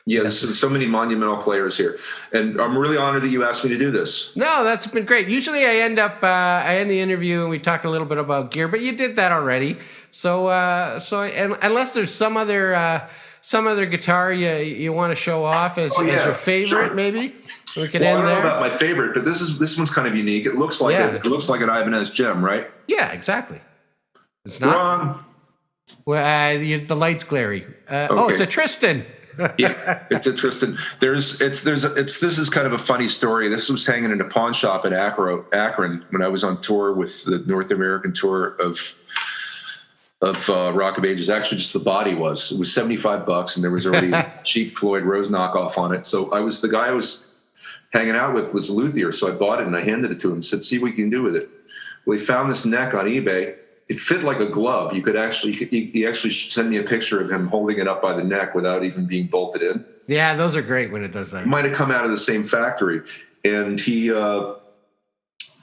Yeah, there's so many monumental players here, and I'm really honored that you asked me to do this. No, that's been great. Usually I end the interview and we talk a little bit about gear, but you did that already. So and unless there's some other guitar you want to show off as your favorite, sure. Maybe we could end there. I don't know about my favorite, but this one's kind of unique. It looks like an Ibanez gem, right? Yeah, exactly. It's not. Wrong. Well, the light's glary. Okay. Oh, it's a Tristan. Yeah, it's a Tristan. This is kind of a funny story. This was hanging in a pawn shop in Akron when I was on tour with the North American tour of Rock of Ages. Actually, just the body was. It was $75, and there was already a cheap Floyd Rose knockoff on it. So the guy I was hanging out with was a luthier, so I bought it and I handed it to him and said, "See what you can do with it." Well, he found this neck on eBay. It fit like a glove. He actually sent me a picture of him holding it up by the neck without even being bolted in. Yeah, those are great when it does that. It might have come out of the same factory, and he got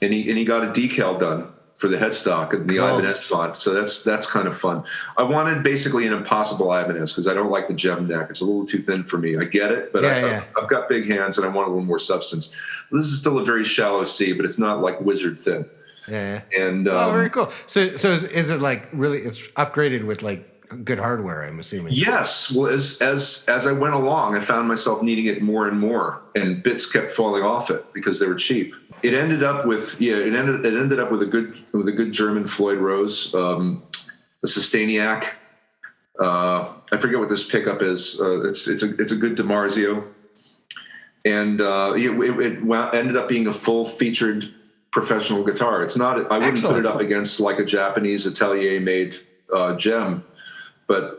a decal done for the headstock and the Ibanez font. So that's kind of fun. I wanted basically an impossible Ibanez because I don't like the gem neck. It's a little too thin for me. I get it, but I've got big hands and I want a little more substance. This is still a very shallow C, but it's not like wizard thin. Yeah. And very cool. So is it like really? It's upgraded with like good hardware, I'm assuming. Yes. Well, as I went along, I found myself needing it more and more, and bits kept falling off it because they were cheap. It ended up with a good German Floyd Rose, a Sustainiac. I forget what this pickup is. It's a good DiMarzio, and it ended up being a full featured professional guitar. It's not. I wouldn't put it up against like a Japanese Atelier made gem, but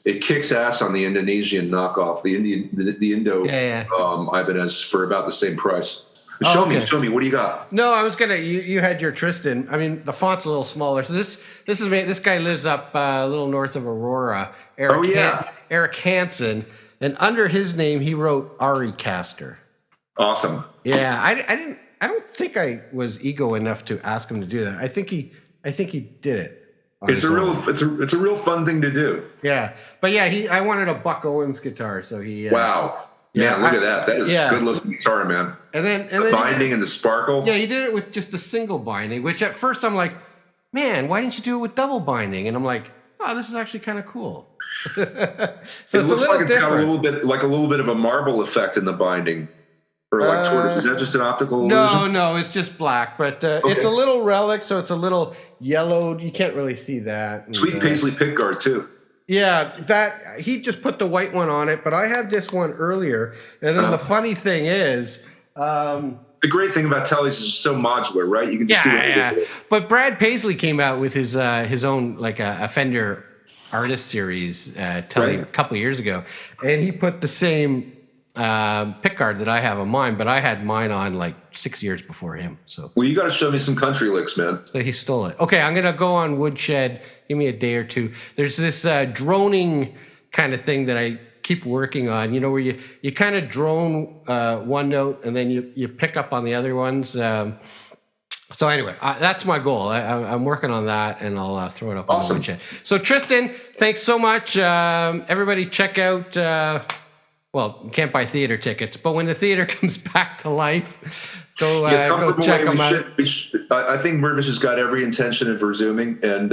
it kicks ass on the Indonesian knockoff, the Indo Ibanez for about the same price. Show me. What do you got? No, I was gonna. You had your Tristan. I mean, the font's a little smaller. So this guy lives up a little north of Aurora. Eric Hansen, and under his name he wrote Arie Caster. Awesome. Yeah, I don't think I was ego enough to ask him to do that. I think he did it. It's a real fun thing to do. Yeah, but I wanted a Buck Owens guitar, so he. Wow. Yeah, look at that. That is a good looking guitar, man. And then the binding and the sparkle. Yeah, he did it with just a single binding, which at first I'm like, man, why didn't you do it with double binding? And I'm like, oh, this is actually kind of cool. So it looks like it's got a little bit of a marble effect in the binding. Or like tortoise. Is that just an optical illusion? No, it's just black. But it's a little relic, so it's a little yellowed. You can't really see that. And, sweet paisley pickguard too. Yeah, that he just put the white one on it, but I had this one earlier. And then the funny thing is, the great thing about Tellys is it's so modular, right? You can just do it. Yeah. But Brad Paisley came out with his own like a Fender artist series a couple of years ago, and he put the same pickguard that I have on mine, but I had mine on like 6 years before him. So you got to show me some country licks, man. So he stole it. Okay, I'm gonna go on Woodshed. Give me a day or two. There's this droning kind of thing that I keep working on. You know, where you kind of drone one note and then you pick up on the other ones. So anyway, that's my goal. I'm working on that, and I'll throw it up on the Woodshed. So Tristan, thanks so much. Everybody, check out. Well, you can't buy theater tickets, but when the theater comes back to life, go check them out. I think Mervis has got every intention of resuming, and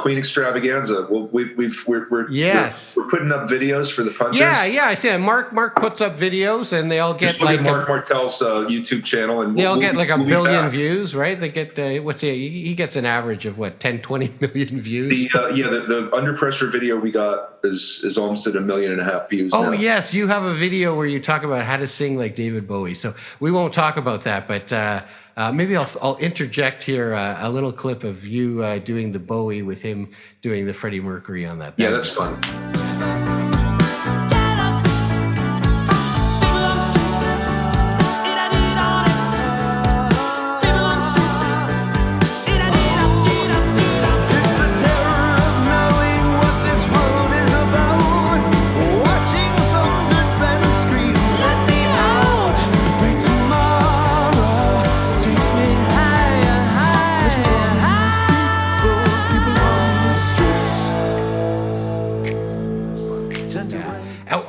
Queen Extravaganza. We're putting up videos for the punters. Yeah, I see that. Mark puts up videos, and they all get like Marc Martel's YouTube channel, and they all get like a billion views, right? They get he gets an average of 10-20 million views. The Under Pressure video we got is almost at 1.5 million views. Oh now. Yes, you have a video where you talk about how to sing like David Bowie. So we won't talk about that, but maybe I'll interject here a little clip of you doing the Bowie with him doing the Freddie Mercury on that. Yeah, that's fun.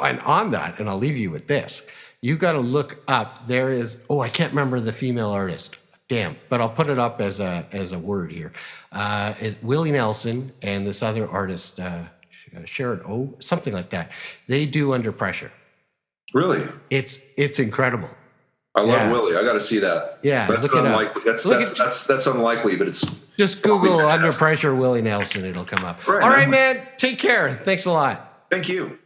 and on that, and I'll leave you with this. You got to look up. There is, I can't remember the female artist. Damn, but I'll put it up as a word here. Willie Nelson and this other artist, Sharon something like that. They do Under Pressure. Really? It's incredible. I love Willie. I got to see that. Yeah, that's look it unlikely. up. That's unlikely, but it's just Google Under Pressure Willie Nelson. It'll come up. Right, All right, man. Take care. Thanks a lot. Thank you.